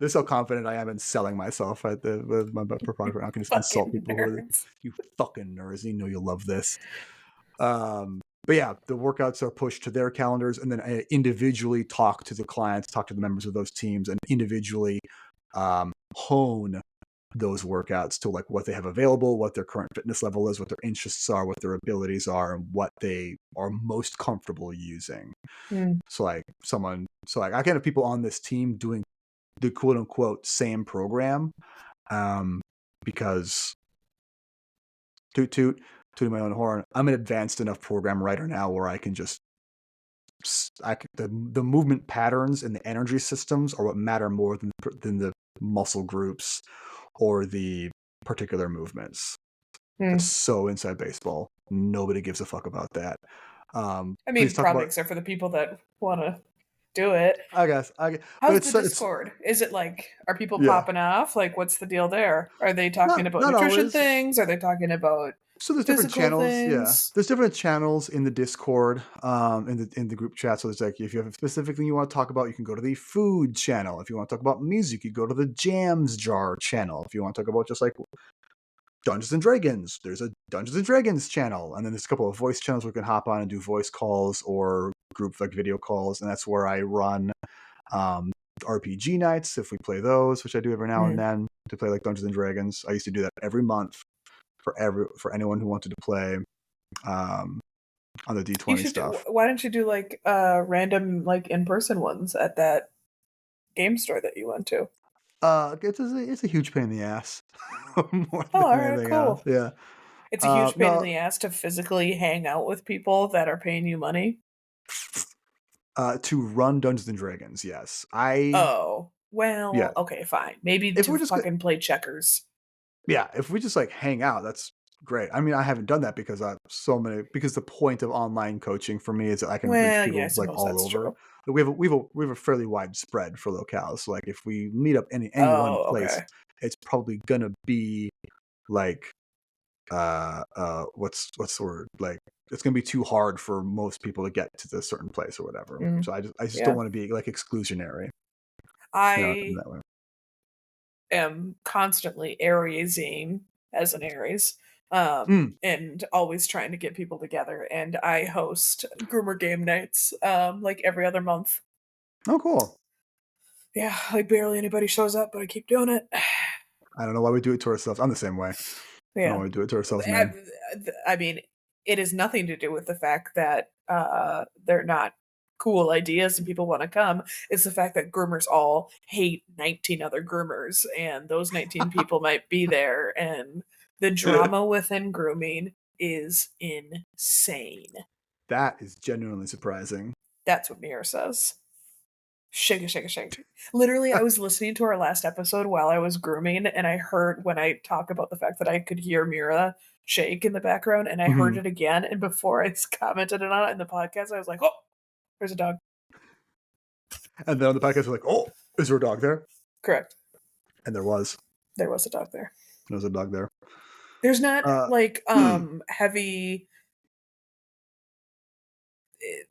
Speaker 1: This is how confident I am in selling myself at my product. I can just insult people. You fucking nerds. You know you'll love this. But yeah, the workouts are pushed to their calendars, and then I individually talk to the clients, talk to the members of those teams, and individually hone those workouts to like what they have available, what their current fitness level is, what their interests are, what their abilities are, and what they are most comfortable using. So I can have people on this team doing the quote unquote same program, because tooting my own horn, I'm an advanced enough program writer now where I can just the movement patterns and the energy systems are what matter more than the muscle groups or the particular movements. It's so inside baseball. Nobody gives a fuck about that.
Speaker 2: I mean, probably except for the people that want to do it.
Speaker 1: I guess.
Speaker 2: How's the Discord? Is it like, are people popping off? Like, what's the deal there? Are they talking about nutrition things? Are they talking about
Speaker 1: there's different channels? Things? Yeah, there's different channels in the Discord, in the group chat. So it's like, if you have a specific thing you want to talk about, you can go to the food channel. If you want to talk about music, you go to the jams jar channel. If you want to talk about just like Dungeons and Dragons. There's a Dungeons and Dragons channel, and then there's a couple of voice channels where we can hop on and do voice calls or group like video calls, and that's where I run um, RPG nights if we play those, which I do every now and then to play like Dungeons and Dragons. I used to do that every month for anyone who wanted to play on the
Speaker 2: You
Speaker 1: D20
Speaker 2: should.
Speaker 1: stuff.
Speaker 2: Why don't you do like random like in person ones at that game store that you went to?
Speaker 1: It's a huge pain in the ass more
Speaker 2: Oh,
Speaker 1: than
Speaker 2: all right,
Speaker 1: anything else.
Speaker 2: cool.
Speaker 1: Yeah.
Speaker 2: It's a huge pain in
Speaker 1: No,
Speaker 2: the ass to physically hang out with people that are paying you money.
Speaker 1: to run Dungeons and Dragons, yes.
Speaker 2: Oh,
Speaker 1: Yeah.
Speaker 2: well, okay, fine. Maybe
Speaker 1: If
Speaker 2: to
Speaker 1: we're just
Speaker 2: fucking play checkers.
Speaker 1: Yeah, if we just like hang out, that's great. I mean, I haven't done that because because the point of online coaching for me is that I can reach
Speaker 2: Well, yeah, I
Speaker 1: people like
Speaker 2: suppose
Speaker 1: all
Speaker 2: that's
Speaker 1: over.
Speaker 2: true.
Speaker 1: Like, we have a fairly wide spread for locales. So like if we meet up any one
Speaker 2: Oh,
Speaker 1: place,
Speaker 2: okay.
Speaker 1: it's probably gonna be like what's the word? Like it's gonna be too hard for most people to get to this certain place or whatever.
Speaker 2: Mm,
Speaker 1: So I just don't
Speaker 2: yeah.
Speaker 1: want to be like exclusionary, in
Speaker 2: I
Speaker 1: that way.
Speaker 2: am constantly Ariesing as an Aries,
Speaker 1: Mm.
Speaker 2: and always trying to get people together. And I host groomer game nights, like every other month.
Speaker 1: Oh, cool.
Speaker 2: Yeah, like barely anybody shows up, but I keep doing it.
Speaker 1: I don't know why we do it to ourselves. I'm the same way. I don't know
Speaker 2: Yeah.
Speaker 1: why we do it to ourselves,
Speaker 2: I,
Speaker 1: man.
Speaker 2: I mean, it has nothing to do with the fact that they're not cool ideas and people want to come. It's the fact that groomers all hate 19 other groomers, and those 19 people might be there, and the drama within grooming is insane.
Speaker 1: That is genuinely surprising.
Speaker 2: That's what Mira says. Shake it, shake it, shake it. Literally, I was listening to our last episode while I was grooming, and I heard when I talked about the fact that I could hear Mira shake in the background, and I heard
Speaker 1: Mhm.
Speaker 2: it again. And before I commented on it in the podcast, I was like, "Oh, there's a dog."
Speaker 1: And then on the podcast, we're like, "Oh, is there a dog there?"
Speaker 2: Correct.
Speaker 1: And there was.
Speaker 2: There was a dog there.
Speaker 1: There was a dog there.
Speaker 2: There's not
Speaker 1: Uh,
Speaker 2: like heavy eh,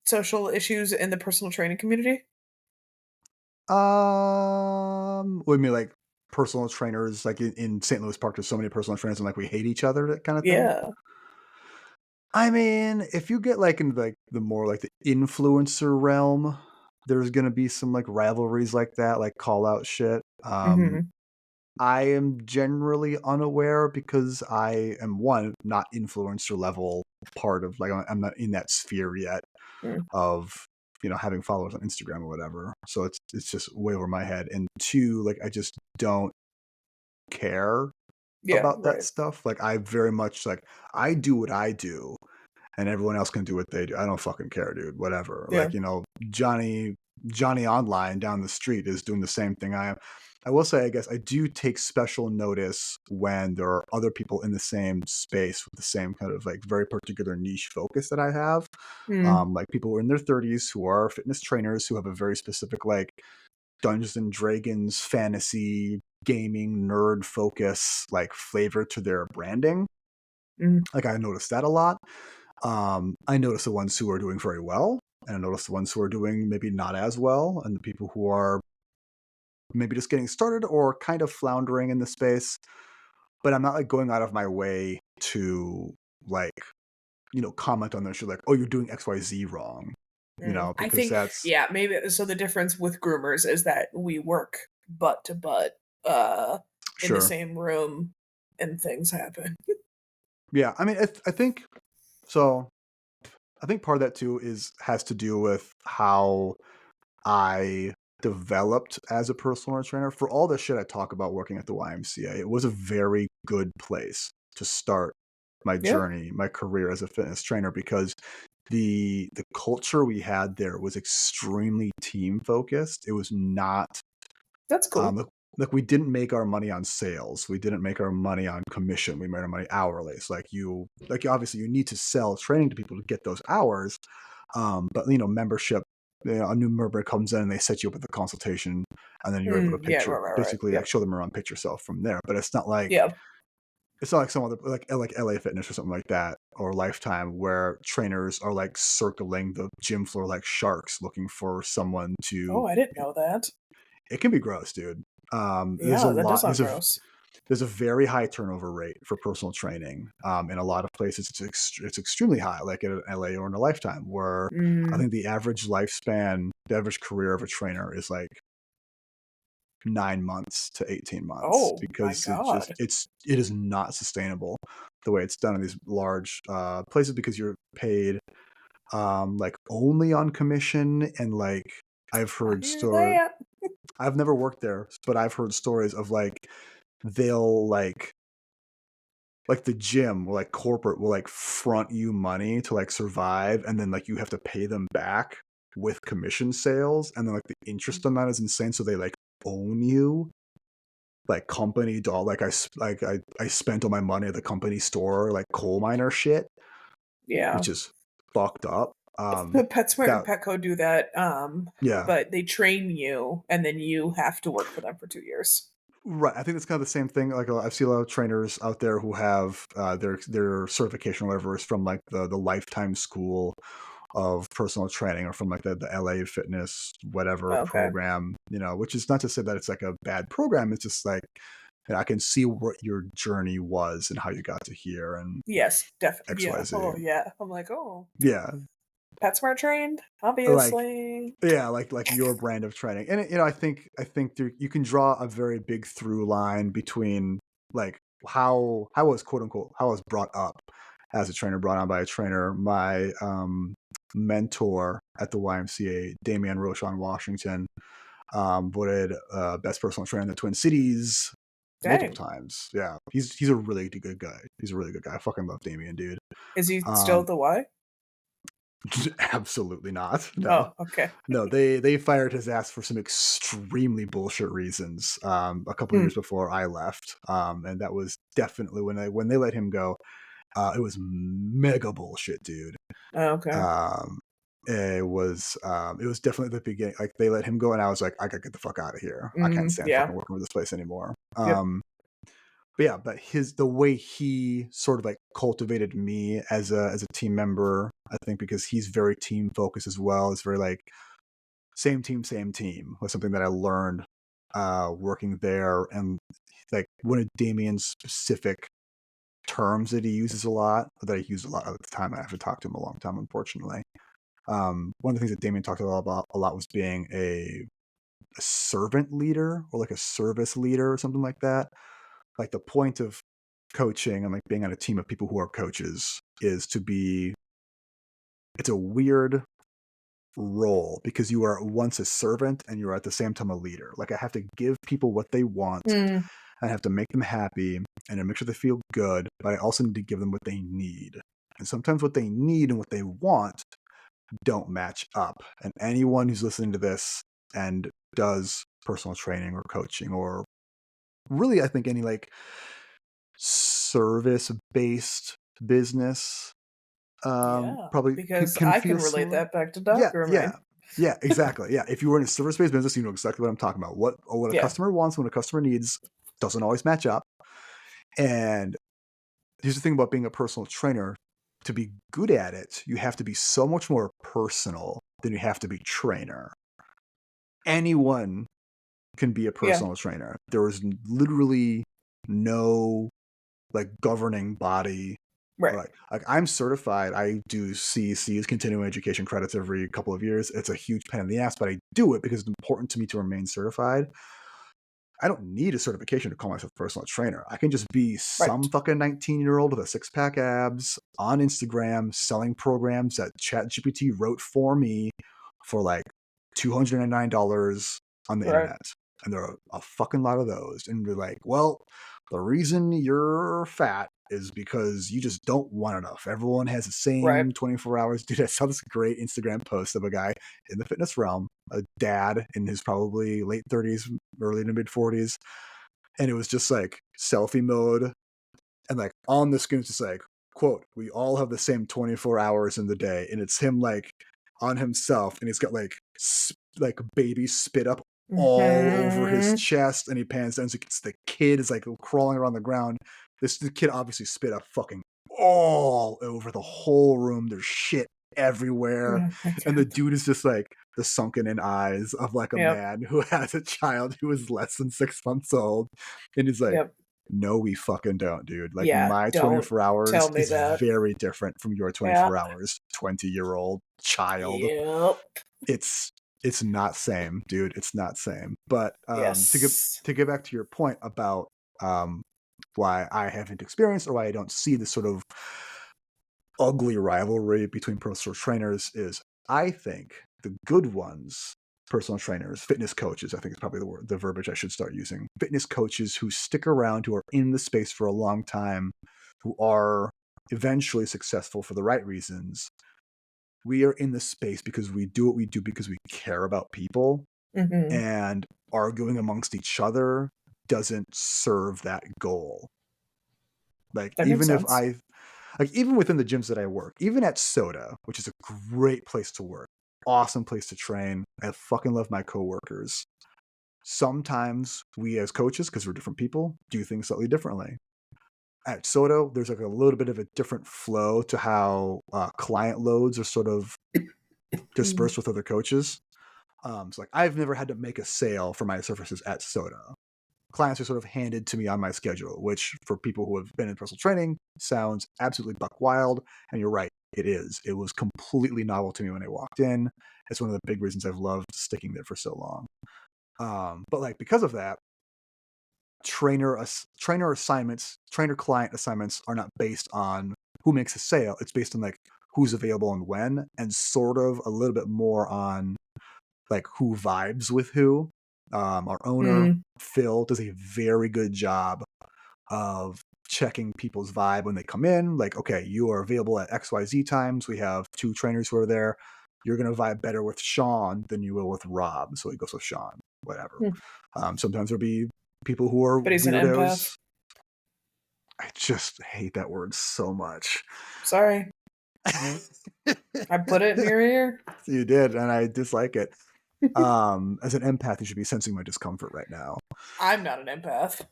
Speaker 2: social issues in the personal training community.
Speaker 1: what do you mean, like personal trainers? Like in St. Louis Park, there's so many personal trainers, and like we hate each other, that kind of thing.
Speaker 2: Yeah.
Speaker 1: I mean, if you get like into like the more like the influencer realm, there's gonna be some like rivalries like that, like call out shit.
Speaker 2: Hmm.
Speaker 1: I am generally unaware because I am one not influencer level part of like I'm not in that sphere yet
Speaker 2: Mm.
Speaker 1: of having followers on Instagram or whatever. So it's just way over my head. And two, like I just don't care
Speaker 2: Yeah.
Speaker 1: about that
Speaker 2: Right.
Speaker 1: stuff. Like I very much like I do what I do and everyone else can do what they do. I don't fucking care, dude. Whatever.
Speaker 2: Yeah.
Speaker 1: Like, Johnny online down the street is doing the same thing I am. I will say, I guess I do take special notice when there are other people in the same space with the same kind of like very particular niche focus that I have.
Speaker 2: Mm.
Speaker 1: Like people who are in their 30s who are fitness trainers who have a very specific like Dungeons and Dragons fantasy gaming nerd focus like flavor to their branding.
Speaker 2: Mm.
Speaker 1: Like I noticed that a lot. I notice the ones who are doing very well, and I notice the ones who are doing maybe not as well, and the people who are maybe just getting started or kind of floundering in the space. But I'm not like going out of my way to like, comment on their shit like, oh, you're doing XYZ wrong,
Speaker 2: I
Speaker 1: because
Speaker 2: think,
Speaker 1: that's
Speaker 2: yeah, maybe so the difference with groomers is that we work butt to butt in the
Speaker 1: sure.
Speaker 2: same room and things happen.
Speaker 1: Yeah. I mean, I think so. I think part of that too has to do with how I developed as a personal trainer. For all the shit I talk about working at the YMCA, it was a very good place to start my
Speaker 2: Yeah,
Speaker 1: journey, my career as a fitness trainer because the culture we had there was extremely team focused. It was not
Speaker 2: that's cool.
Speaker 1: like we didn't make our money on sales. We didn't make our money on commission. We made our money hourly. It's like obviously you need to sell training to people to get those hours. But membership, a new member comes in and they set you up with a consultation, and then you're able to
Speaker 2: Yeah, right, right, right.
Speaker 1: basically like
Speaker 2: Yep.
Speaker 1: show them around, pitch yourself from there. But
Speaker 2: Yeah.
Speaker 1: it's not like some other like LA Fitness or something like that or Lifetime where trainers are like circling the gym floor like sharks looking for someone to.
Speaker 2: Oh, I didn't know that.
Speaker 1: It can be gross, dude. There's a
Speaker 2: Yeah, that does
Speaker 1: lot.
Speaker 2: sound gross.
Speaker 1: there's a very high turnover rate for personal training. In a lot of places, it's extremely high, like in LA or in a Lifetime, where I
Speaker 2: Mm.
Speaker 1: think the average lifespan, the average career of a trainer is like 9 months to 18 months
Speaker 2: Oh my
Speaker 1: because
Speaker 2: god.
Speaker 1: it is not sustainable the way it's done in these large places because you're paid like only on commission and like I've
Speaker 2: I
Speaker 1: heard
Speaker 2: hear
Speaker 1: story
Speaker 2: that.
Speaker 1: I've never worked there, but I've heard stories of like they'll like the gym or like corporate will like front you money to like survive and then like you have to pay them back with commission sales and then like the interest on that is insane so they like own you like company doll like I spent all my money at the company store like coal miner shit
Speaker 2: Yeah.
Speaker 1: which is fucked up
Speaker 2: PetSmart and
Speaker 1: that
Speaker 2: Petco do that,
Speaker 1: yeah.
Speaker 2: but they train you, and then you have to work for them for 2 years.
Speaker 1: Right, I think it's kind of the same thing. Like I see a lot of trainers out there who have their certification or whatever is from like the Lifetime School of Personal Training or from like the LA Fitness whatever
Speaker 2: Okay.
Speaker 1: program, you know, which is not to say that it's like a bad program. It's just like I can see what your journey was and how you got to here and
Speaker 2: Yes, definitely.
Speaker 1: X Y
Speaker 2: Yeah.
Speaker 1: Z.
Speaker 2: Oh, yeah. I'm like, "Oh,
Speaker 1: Yeah,
Speaker 2: PetSmart trained?
Speaker 1: like
Speaker 2: Obviously."
Speaker 1: yeah, like your brand of training, and you know, I think there, you can draw a very big through line between like how I was quote unquote how I was brought up as a trainer, brought on by a trainer. My mentor at the YMCA, Damian Roche on Washington, voted best personal trainer in the Twin Cities multiple
Speaker 2: Dang.
Speaker 1: times. Yeah, he's a really good guy. He's a really good guy. I fucking love Damian, dude.
Speaker 2: Is he still
Speaker 1: Um,
Speaker 2: at the Y?
Speaker 1: Absolutely not. No,
Speaker 2: Oh, okay.
Speaker 1: no. They fired his ass for some extremely bullshit reasons. A couple
Speaker 2: Hmm.
Speaker 1: years before I left, and that was definitely when they let him go. It was mega bullshit, dude.
Speaker 2: Oh, okay.
Speaker 1: Um, it was definitely the beginning. Like they let him go, and I was like, I gotta get the fuck out of here. I can't
Speaker 2: Mhm.
Speaker 1: stand
Speaker 2: Yeah.
Speaker 1: fucking working with this place anymore.
Speaker 2: Yep.
Speaker 1: But yeah, but the way he sort of like cultivated me as a team member, I think because he's very team focused as well. It's very like same team was something that I learned working there. And like one of Damien's specific terms that he uses a lot, that I use a lot at the time. I haven't talked to him a long time, unfortunately. One of the things that Damien talked about a lot was being a servant leader or like a service leader or something like that. Like the point of coaching and like being on a team of people who are coaches is to be it's a weird role because you are once a servant and you're at the same time a leader. Like I have to give people what they want.
Speaker 2: Mm.
Speaker 1: I have to make them happy and I make sure they feel good, but I also need to give them what they need. And sometimes what they need and what they want don't match up. And anyone who's listening to this and does personal training or coaching or really I think any like service based business
Speaker 2: Yeah.
Speaker 1: probably
Speaker 2: Because
Speaker 1: can
Speaker 2: I can
Speaker 1: feel
Speaker 2: relate
Speaker 1: similar.
Speaker 2: that back to dog
Speaker 1: Yeah,
Speaker 2: grooming.
Speaker 1: yeah, yeah, exactly. Yeah, if you were in a service-based business, you know exactly what I'm talking about. What a
Speaker 2: Yeah.
Speaker 1: customer wants, what a customer needs, doesn't always match up. And here's the thing about being a personal trainer: to be good at it, you have to be so much more personal than you have to be trainer. Anyone can be a
Speaker 2: Yeah.
Speaker 1: personal trainer. There is literally no like governing body.
Speaker 2: Right.
Speaker 1: Like I'm certified. I do CECs, continuing education credits every couple of years. It's a huge pain in the ass, but I do it because it's important to me to remain certified. I don't need a certification to call myself a personal trainer. I can just be some
Speaker 2: Right.
Speaker 1: fucking 19-year-old with a six-pack abs on Instagram selling programs that ChatGPT wrote for me for like $209 on the
Speaker 2: Right.
Speaker 1: internet. And there are a fucking lot of those. And they're like, well, the reason you're fat is because you just don't want enough. Everyone has the
Speaker 2: Right.
Speaker 1: same 24 hours. Dude, I saw this great Instagram post of a guy in the fitness realm, a dad in his probably late 30s, early to mid 40s. And it was just like selfie mode. And like on the screen, it's just like, quote, we all have the same 24 hours in the day. And it's him like on himself. And he's got like baby spit up all over his
Speaker 2: Mhm.
Speaker 1: chest. And he pans down. So the kid is like crawling around the ground. The kid obviously spit up fucking all over the whole room. There's shit everywhere.
Speaker 2: Oh my
Speaker 1: And the
Speaker 2: god.
Speaker 1: dude is just like the sunken in eyes of like a
Speaker 2: Yep.
Speaker 1: man who has a child who is less than 6 months old. And he's like,
Speaker 2: Yep.
Speaker 1: No, we fucking don't, dude. Like
Speaker 2: Yeah,
Speaker 1: my
Speaker 2: don't
Speaker 1: 24 hours
Speaker 2: tell me
Speaker 1: is
Speaker 2: that.
Speaker 1: very different from your
Speaker 2: Yeah.
Speaker 1: 24 hours, 20-year-old child.
Speaker 2: Yep.
Speaker 1: It's it's not same, dude. It's not same. But
Speaker 2: Yes.
Speaker 1: to get back to your point about um why I haven't experienced or why I don't see this sort of ugly rivalry between personal trainers is I think the good ones, personal trainers, fitness coaches, I think is probably the verbiage I should start using. Fitness coaches who stick around, who are in the space for a long time, who are eventually successful for the right reasons. We are in the space because we do what we do because we care about people,
Speaker 2: Hmm.
Speaker 1: and arguing amongst each other doesn't serve that goal. Like
Speaker 2: That makes
Speaker 1: even if
Speaker 2: sense.
Speaker 1: I like even within the gyms that I work, even at Soda, which is a great place to work, awesome place to train. I fucking love my coworkers. Sometimes we as coaches, because we're different people, do things slightly differently. At Soda, there's like a little bit of a different flow to how client loads are sort of
Speaker 2: Mm.
Speaker 1: dispersed with other coaches. So like I've never had to make a sale for my services at Soda. Clients are sort of handed to me on my schedule, which for people who have been in personal training sounds absolutely buck wild. And you're right, it is. It was completely novel to me when I walked in. It's one of the big reasons I've loved sticking there for so long. But like because of that, trainer assignments, trainer client assignments are not based on who makes a sale. It's based on like who's available and when, and sort of a little bit more on like who vibes with who. Our owner
Speaker 2: Mm.
Speaker 1: Phil does a very good job of checking people's vibe when they come in. Like, okay, you are available at XYZ times. We have two trainers who are there. You're gonna vibe better with Sean than you will with Rob, so he goes with Sean. Whatever.
Speaker 2: Mm.
Speaker 1: Sometimes there'll be people who are
Speaker 2: But he's an empath.
Speaker 1: weirdos. I just hate that word so much.
Speaker 2: Sorry. I put it in your ear.
Speaker 1: You did, and I dislike it. As an empath, you should be sensing my discomfort right now.
Speaker 2: I'm not an empath.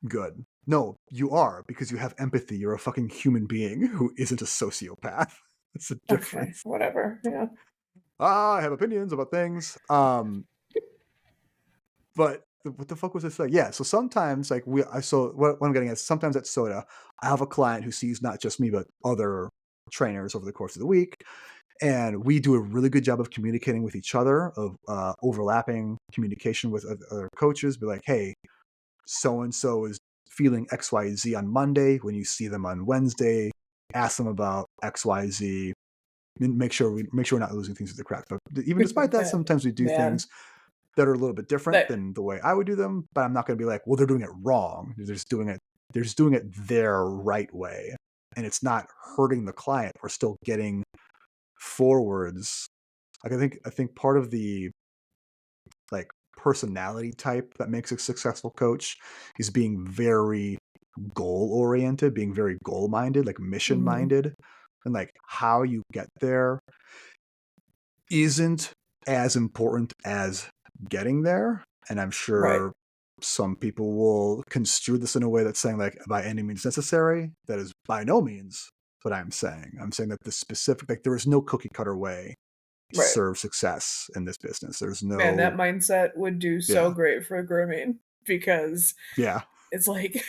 Speaker 1: Good. No, you are, because you have empathy. You're a fucking human being who isn't a sociopath. It's a
Speaker 2: Okay,
Speaker 1: difference.
Speaker 2: whatever. Yeah.
Speaker 1: I have opinions about things. But what the fuck was I saying? Yeah, so sometimes like so what I'm getting at is sometimes at Soda, I have a client who sees not just me but other trainers over the course of the week, and we do a really good job of communicating with each other, of overlapping communication with other coaches. Be like, hey, so and so is feeling XYZ on Monday. When you see them on Wednesday, ask them about XYZ. Make sure we're not losing things to the cracks. But even despite that, sometimes we do
Speaker 2: Man,
Speaker 1: things that are a little bit different
Speaker 2: that
Speaker 1: than the way I would do them. But I'm not going to be like, well, they're doing it wrong. They're just doing it their right way, and it's not hurting the client. We're still getting forwards. Like I think part of the like personality type that makes a successful coach is being very goal oriented, being very goal minded, like mission
Speaker 2: mhm,
Speaker 1: minded. And like how you get there isn't as important as getting there. And I'm
Speaker 2: right.
Speaker 1: sure some people will construe this in a way that's saying like by any means necessary. That is by no means what I'm saying. I'm saying that the specific, like there is no cookie cutter way to
Speaker 2: Right.
Speaker 1: serve success in this business. There's
Speaker 2: Man, that
Speaker 1: no,
Speaker 2: mindset would do so
Speaker 1: yeah,
Speaker 2: great for grooming because
Speaker 1: yeah,
Speaker 2: it's like,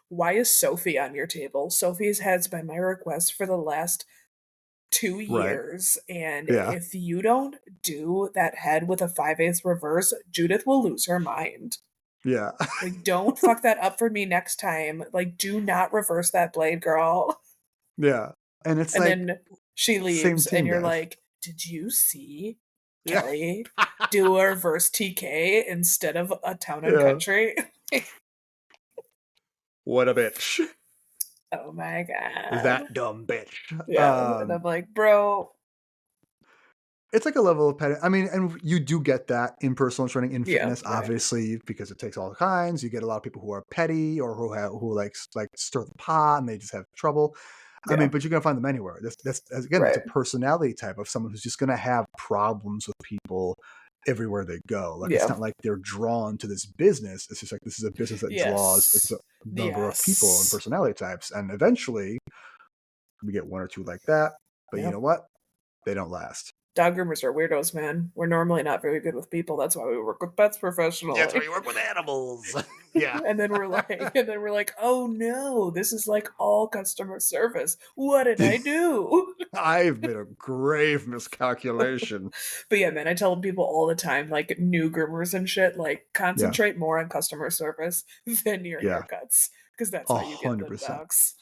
Speaker 2: why is Sophie on your table? Sophie's has been my request for the last 2
Speaker 1: right,
Speaker 2: years, and
Speaker 1: yeah,
Speaker 2: if you don't do that head with a 5/8 reverse, Judith will lose her mind.
Speaker 1: yeah,
Speaker 2: Like, don't fuck that up for me next time. Like, do not reverse that blade, girl.
Speaker 1: yeah. And it's
Speaker 2: And
Speaker 1: like
Speaker 2: then she
Speaker 1: same
Speaker 2: leaves, and
Speaker 1: team
Speaker 2: you're
Speaker 1: death.
Speaker 2: like, did you see
Speaker 1: Yeah,
Speaker 2: Kelly do a reverse TK instead of a town and
Speaker 1: yeah.
Speaker 2: country?
Speaker 1: What a bitch.
Speaker 2: Oh my god.
Speaker 1: That dumb bitch.
Speaker 2: Yeah. And I'm like, bro,
Speaker 1: It's like a level of petty. I mean, and you do get that in personal training, in
Speaker 2: yeah,
Speaker 1: fitness,
Speaker 2: right.
Speaker 1: obviously, because it takes all kinds. You get a lot of people who are petty or who like stir the pot and they just have trouble. I mean,
Speaker 2: Yeah,
Speaker 1: but you're gonna find them anywhere. That's a
Speaker 2: right.
Speaker 1: personality type of someone who's just gonna have problems with people everywhere they go. Like it's
Speaker 2: Yeah.
Speaker 1: not like they're drawn to this business. It's just like this is a business that draws a
Speaker 2: Yes.
Speaker 1: number of people and
Speaker 2: Yes.
Speaker 1: personality types, and eventually we get one or two like that. But you
Speaker 2: Yeah.
Speaker 1: know what? They don't last.
Speaker 2: Dog groomers are weirdos, man. We're normally not very good with people. That's why we work with pets
Speaker 1: That's why
Speaker 2: professionally.
Speaker 1: you work with animals. Yeah.
Speaker 2: And then we're like, oh no, this is like all customer service. What did I do?
Speaker 1: I've made a grave miscalculation.
Speaker 2: But yeah, man, I tell people all the time, like new groomers and shit, like
Speaker 1: Yeah.
Speaker 2: concentrate more on customer service than your
Speaker 1: Yeah.
Speaker 2: haircuts, because that's how you get the
Speaker 1: 100%.
Speaker 2: docs.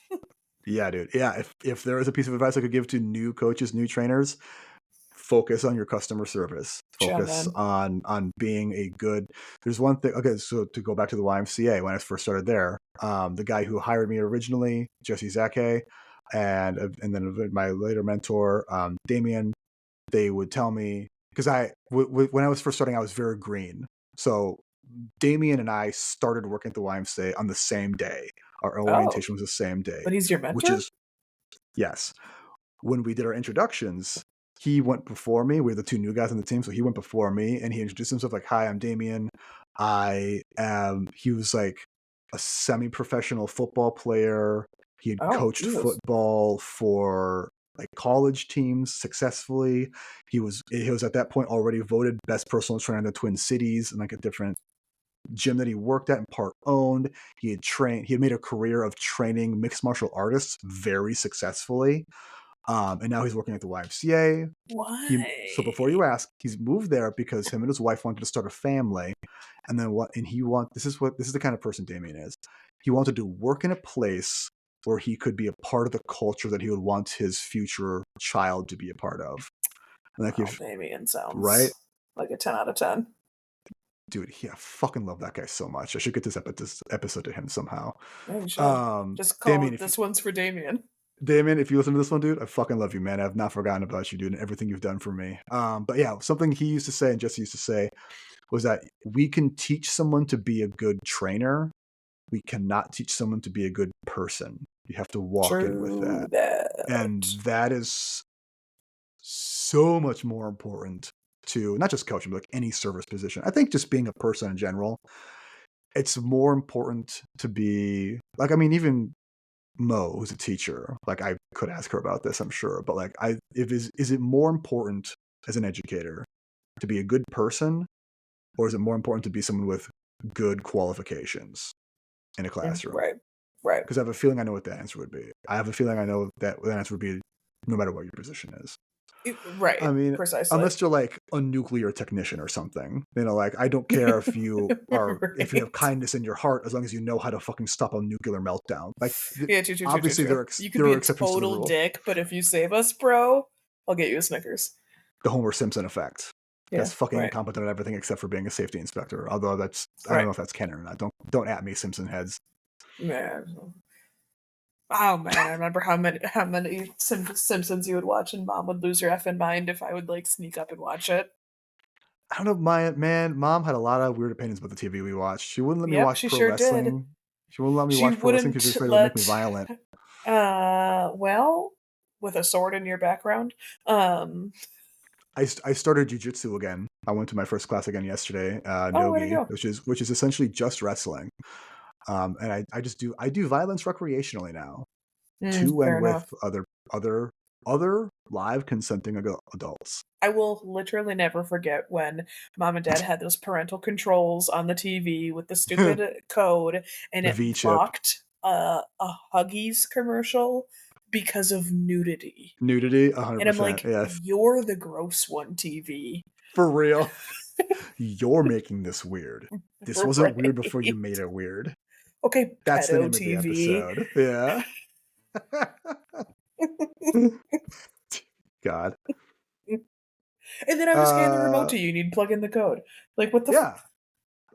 Speaker 1: Yeah, dude. Yeah, if there is a piece of advice I could give to new coaches, new trainers, focus on your customer service.
Speaker 2: Chill,
Speaker 1: Focus
Speaker 2: man.
Speaker 1: on being a good. There's one thing. Okay, so to go back to the YMCA when I first started there, the guy who hired me originally, Jesse Zake, and then my later mentor, Damien, they would tell me because when I was first starting, I was very green. So Damien and I started working at the YMCA on the same day. Our
Speaker 2: Oh,
Speaker 1: orientation was the same day,
Speaker 2: but he's your
Speaker 1: which
Speaker 2: mentor?
Speaker 1: is yes. When we did our introductions, he went before me. We were the two new guys on the team, so he went before me and he introduced himself like, "Hi, I'm Damien. I am." He was like a semi-professional football player. He had
Speaker 2: Oh,
Speaker 1: coached
Speaker 2: Jesus.
Speaker 1: football for like college teams successfully. He was at that point already voted best personal trainer in the Twin Cities and like a different gym that he worked at and part owned. He had made a career of training mixed martial artists very successfully. And now he's working at the YMCA. So
Speaker 2: Why?
Speaker 1: before you ask, he's moved there because him and his wife wanted to start a family. And then this is the kind of person Damien is. He wanted to work in a place where he could be a part of the culture that he would want his future child to be a part of. And like
Speaker 2: Well,
Speaker 1: if
Speaker 2: Damien
Speaker 1: right,
Speaker 2: sounds like a 10 out of 10.
Speaker 1: dude, I fucking love that guy so much. I should get this episode to him somehow.
Speaker 2: Yeah, you should. Just call
Speaker 1: Damien,
Speaker 2: it This One's for Damien.
Speaker 1: If you listen to this one, dude, I fucking love you, man. I've not forgotten about you, dude, and everything you've done for me. But yeah, something he used to say and Jesse used to say was that we can teach someone to be a good trainer. We cannot teach someone to be a good person. You have to walk in with that.
Speaker 2: True that.
Speaker 1: And that is so much more important to not just coaching, but like any service position. I think just being a person in general, it's more important to be like, I mean, even Mo, who's a teacher, like I could ask her about this, I'm sure, but like is it more important as an educator to be a good person, or is it more important to be someone with good qualifications in a classroom?
Speaker 2: Right. Right.
Speaker 1: Because I have a feeling I know what the answer would be. I have a feeling I know that the answer would be no matter what your position is. I
Speaker 2: Right.
Speaker 1: mean,
Speaker 2: Precisely.
Speaker 1: unless you're like a nuclear technician or something, like I don't care if you have
Speaker 2: Right.
Speaker 1: kindness in your heart as long as you know how to fucking stop a nuclear meltdown. Like
Speaker 2: Yeah, true, true, true, true,
Speaker 1: obviously
Speaker 2: true. You could
Speaker 1: there
Speaker 2: be
Speaker 1: are
Speaker 2: a
Speaker 1: exceptions to the
Speaker 2: total
Speaker 1: rule.
Speaker 2: dick, but if you save us, bro, I'll get you a Snickers.
Speaker 1: The Homer Simpson effect.
Speaker 2: Yeah.
Speaker 1: Guy's fucking
Speaker 2: Right.
Speaker 1: incompetent at everything except for being a safety inspector. Although I don't
Speaker 2: Right.
Speaker 1: know if that's canon or not. Don't at me, Simpson heads.
Speaker 2: Man. Oh man, I remember how many Simpsons you would watch, and Mom would lose her effing mind if I would like sneak up and watch it.
Speaker 1: I don't know, mom had a lot of weird opinions about the TV we watched. She wouldn't let me
Speaker 2: Yep,
Speaker 1: watch
Speaker 2: she
Speaker 1: pro
Speaker 2: sure did.
Speaker 1: wrestling. She wouldn't let me
Speaker 2: She
Speaker 1: watch pro wrestling because she
Speaker 2: wouldn't
Speaker 1: was afraid it would make me
Speaker 2: let.
Speaker 1: violent.
Speaker 2: Well, with a sword in your background.
Speaker 1: I started jujitsu again. I went to my first class again yesterday,
Speaker 2: Oh, where'd it
Speaker 1: nogi,
Speaker 2: go?
Speaker 1: which is essentially just wrestling. And I do violence recreationally now, to
Speaker 2: Fair
Speaker 1: and with
Speaker 2: enough.
Speaker 1: other live consenting adults.
Speaker 2: I will literally never forget when Mom and Dad had those parental controls on the TV with the stupid code, and
Speaker 1: The
Speaker 2: it
Speaker 1: V chip.
Speaker 2: blocked a Huggies commercial because of nudity.
Speaker 1: Nudity,
Speaker 2: And I'm
Speaker 1: 100%.
Speaker 2: like,
Speaker 1: Yes.
Speaker 2: you're the gross one, TV.
Speaker 1: For real. You're making this weird. This wasn't weird before you
Speaker 2: Right.
Speaker 1: made it weird.
Speaker 2: Okay,
Speaker 1: That's the
Speaker 2: pedo
Speaker 1: name of the
Speaker 2: TV.
Speaker 1: episode. Yeah. God.
Speaker 2: And then I would just hand the remote
Speaker 1: Uh,
Speaker 2: to you and you'd plug in the code. Like, what the
Speaker 1: yeah.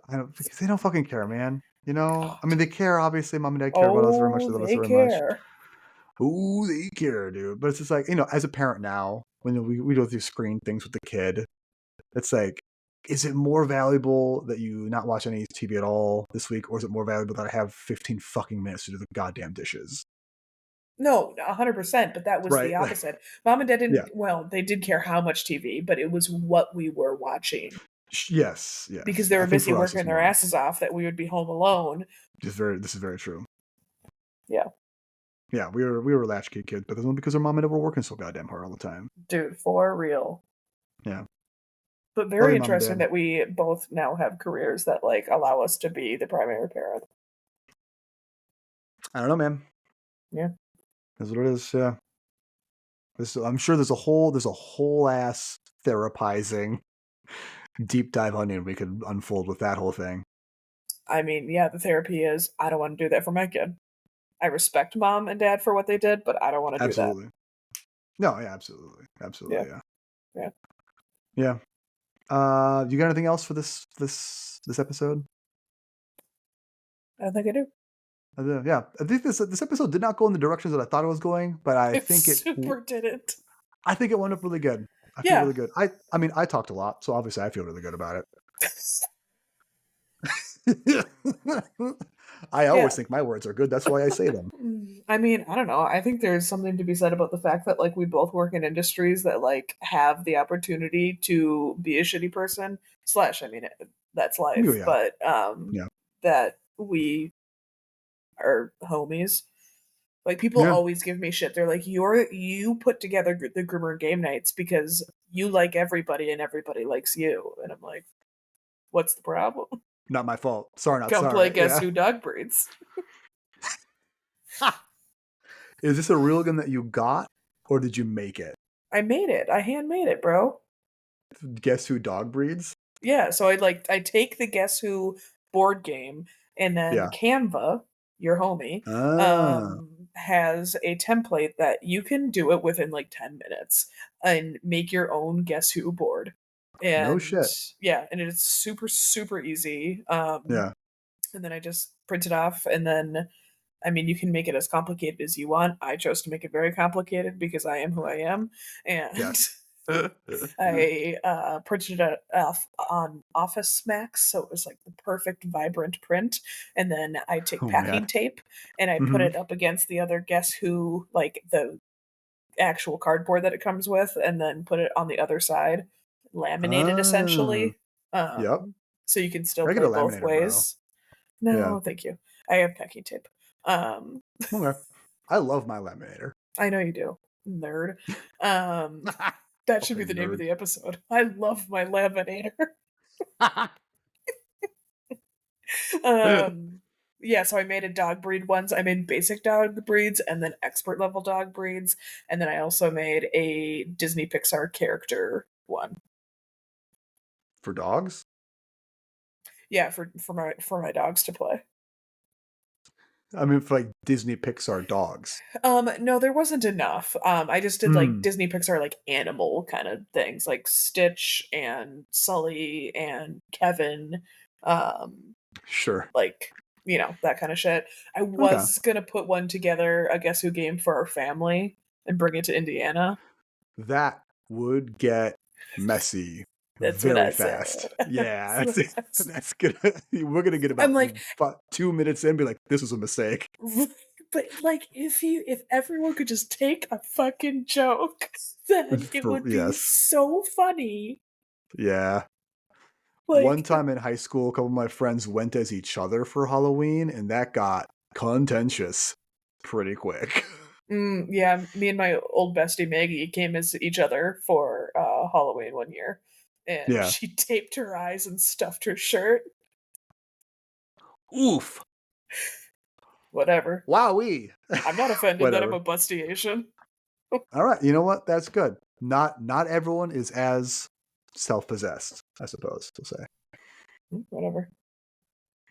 Speaker 1: I don't because they don't fucking care, man. I mean, they care. Obviously, mom and dad care about us very much.
Speaker 2: Oh,
Speaker 1: They love us
Speaker 2: they
Speaker 1: very much.
Speaker 2: care.
Speaker 1: Ooh, they care, dude. But it's just like as a parent now, when we go through screen things with the kid, it's like, is it more valuable that you not watch any TV at all this week, or is it more valuable that I have 15 fucking minutes to do the goddamn dishes?
Speaker 2: No, 100%, but that was the
Speaker 1: Right? Like,
Speaker 2: opposite. Mom and dad
Speaker 1: yeah.
Speaker 2: didn't, well, they did care how much TV, but it was what we were watching
Speaker 1: Yes,
Speaker 2: because
Speaker 1: yes.
Speaker 2: they
Speaker 1: I
Speaker 2: were
Speaker 1: think
Speaker 2: busy
Speaker 1: for us, it's
Speaker 2: working their
Speaker 1: more.
Speaker 2: asses off that we would be home alone.
Speaker 1: This is very true.
Speaker 2: Yeah.
Speaker 1: Yeah, we were latchkey kids, but that's only because our mom and dad were working so goddamn hard all the time.
Speaker 2: Dude, for real.
Speaker 1: Yeah.
Speaker 2: But
Speaker 1: Love
Speaker 2: very
Speaker 1: you, mom and
Speaker 2: interesting
Speaker 1: dad.
Speaker 2: that we both now have careers that like allow us to be the primary parent.
Speaker 1: I don't know, man.
Speaker 2: Yeah.
Speaker 1: That's what it is. Yeah. I'm sure there's a whole ass therapizing deep dive onion we could unfold with that whole thing.
Speaker 2: I mean, yeah, the therapy is I don't want to do that for my kid. I respect mom and dad for what they did, but I don't want to do that.
Speaker 1: Absolutely. No, yeah, absolutely.
Speaker 2: Yeah.
Speaker 1: Absolutely, yeah.
Speaker 2: Yeah.
Speaker 1: Yeah. You got anything else for this episode?
Speaker 2: I don't think I do.
Speaker 1: Yeah, I think this episode did not go in the directions that I thought it was going, but
Speaker 2: It super didn't.
Speaker 1: I think it wound up really good. I feel
Speaker 2: Yeah.
Speaker 1: really good. I mean, I talked a lot, so obviously I feel really good about it. I always
Speaker 2: Yeah.
Speaker 1: think my words are good. That's why I say them.
Speaker 2: I mean, I don't know. I think there's something to be said about the fact that like we both work in industries that like have the opportunity to be a shitty person. Slash, I mean, that's
Speaker 1: Oh,
Speaker 2: life,
Speaker 1: yeah.
Speaker 2: but
Speaker 1: Yeah.
Speaker 2: that we are homies. Like people
Speaker 1: Yeah.
Speaker 2: always give me shit. They're like, you put together the groomer game nights because you like everybody and everybody likes you." And I'm like, "What's the problem?
Speaker 1: Not my fault. Sorry, not
Speaker 2: Come play
Speaker 1: sorry.
Speaker 2: Guess
Speaker 1: Yeah.
Speaker 2: Who Dog Breeds."
Speaker 1: Is this a real gun that you got, or did you make it?
Speaker 2: I made it. I handmade it, bro.
Speaker 1: Guess who dog breeds?
Speaker 2: Yeah, so I take the Guess Who board game, and then
Speaker 1: Yeah.
Speaker 2: Canva, your homie,
Speaker 1: Ah,
Speaker 2: has a template that you can do it within like 10 minutes and make your own Guess Who board.
Speaker 1: no
Speaker 2: And
Speaker 1: shit.
Speaker 2: yeah, and it's super, super easy.
Speaker 1: Yeah.
Speaker 2: And then I just print it off, and then I mean, you can make it as complicated as you want. I chose to make it very complicated because I am who I am, and
Speaker 1: Yes.
Speaker 2: I printed it off on Office Max, so it was like the perfect vibrant print. And then I take
Speaker 1: Oh my
Speaker 2: packing
Speaker 1: god.
Speaker 2: tape and I put
Speaker 1: Hmm.
Speaker 2: it up against the other Guess Who, like the actual cardboard that it comes with, and then put it on the other side, laminated
Speaker 1: Ah.
Speaker 2: essentially.
Speaker 1: Yep.
Speaker 2: So you can still
Speaker 1: I get a
Speaker 2: play both
Speaker 1: laminator, bro.
Speaker 2: ways.
Speaker 1: Yeah.
Speaker 2: No, thank you. I have packing tape. Um,
Speaker 1: Okay. I love my laminator.
Speaker 2: I know you do, nerd. Um, that should be the
Speaker 1: Fucking
Speaker 2: name of
Speaker 1: nerd.
Speaker 2: the episode. I love my laminator. um, yeah, so I made a dog breed once. I made basic dog breeds and then expert level dog breeds, and then I also made a Disney Pixar character one.
Speaker 1: For dogs?
Speaker 2: Yeah, for my dogs to play.
Speaker 1: I mean, for like Disney Pixar dogs.
Speaker 2: No, there wasn't enough. I just did like
Speaker 1: Hmm.
Speaker 2: Disney Pixar like animal kind of things, like Stitch and Sully and Kevin. Um,
Speaker 1: Sure.
Speaker 2: like that kind of shit. I
Speaker 1: Okay.
Speaker 2: was gonna put one together, a Guess Who game for our family and bring it to Indiana.
Speaker 1: That would get messy
Speaker 2: That's what
Speaker 1: very
Speaker 2: I
Speaker 1: fast.
Speaker 2: said. That's
Speaker 1: Yeah,
Speaker 2: what I said.
Speaker 1: that's gonna. We're gonna get
Speaker 2: I'm
Speaker 1: about
Speaker 2: like,
Speaker 1: 2 minutes in, and be like, "This was a mistake."
Speaker 2: but like, if everyone could just take a fucking joke, then it would be
Speaker 1: Yes,
Speaker 2: so funny.
Speaker 1: yeah. One
Speaker 2: Like,
Speaker 1: time in high school, a couple of my friends went as each other for Halloween, and that got contentious pretty quick.
Speaker 2: yeah, me and my old bestie Maggie came as each other for Halloween one year, and
Speaker 1: Yeah.
Speaker 2: she taped her eyes and stuffed her shirt.
Speaker 1: Oof.
Speaker 2: Whatever.
Speaker 1: Wowee.
Speaker 2: I'm not offended that I'm
Speaker 1: Whatever.
Speaker 2: a busty Asian.
Speaker 1: All right. You know what? That's good. Not everyone is as self-possessed, I suppose to say.
Speaker 2: Whatever.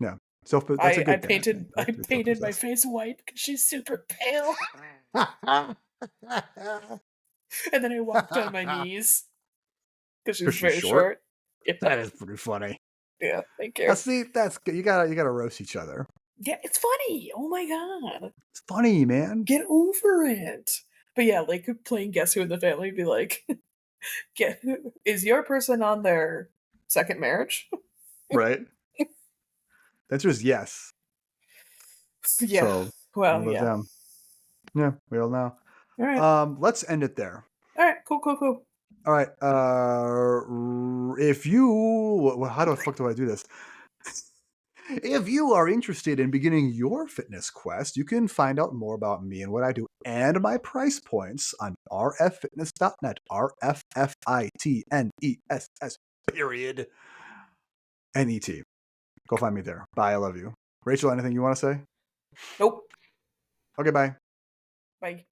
Speaker 1: Yeah. That's a
Speaker 2: I
Speaker 1: good thing, I think.
Speaker 2: painted
Speaker 1: I
Speaker 2: I
Speaker 1: like to be
Speaker 2: painted my
Speaker 1: self-possessed.
Speaker 2: face white because she's super pale, and then I walked on my knees because she's
Speaker 1: Because she's
Speaker 2: very
Speaker 1: short?
Speaker 2: short. Yeah,
Speaker 1: That is pretty funny.
Speaker 2: yeah. Thank
Speaker 1: Now
Speaker 2: you.
Speaker 1: see, that's good. You gotta roast each other.
Speaker 2: Yeah, it's funny. Oh my god,
Speaker 1: It's funny, man.
Speaker 2: get over it. But yeah, like playing Guess Who in the Family, be like, get is your person on their second marriage?
Speaker 1: Right? The answer is yes.
Speaker 2: Yeah.
Speaker 1: So
Speaker 2: Well,
Speaker 1: one goes
Speaker 2: yeah.
Speaker 1: down. Yeah, we all know.
Speaker 2: All right.
Speaker 1: Let's end it there.
Speaker 2: All right. Cool. Cool. Cool.
Speaker 1: All right. If you, how the fuck do I do this? If you are interested in beginning your fitness quest, you can find out more about me and what I do and my price points on rffitness.net, rffitness period. And E.T. Go find me there. Bye. I love you. Rachel, anything you want to say?
Speaker 2: Nope.
Speaker 1: Okay, bye.
Speaker 2: Bye.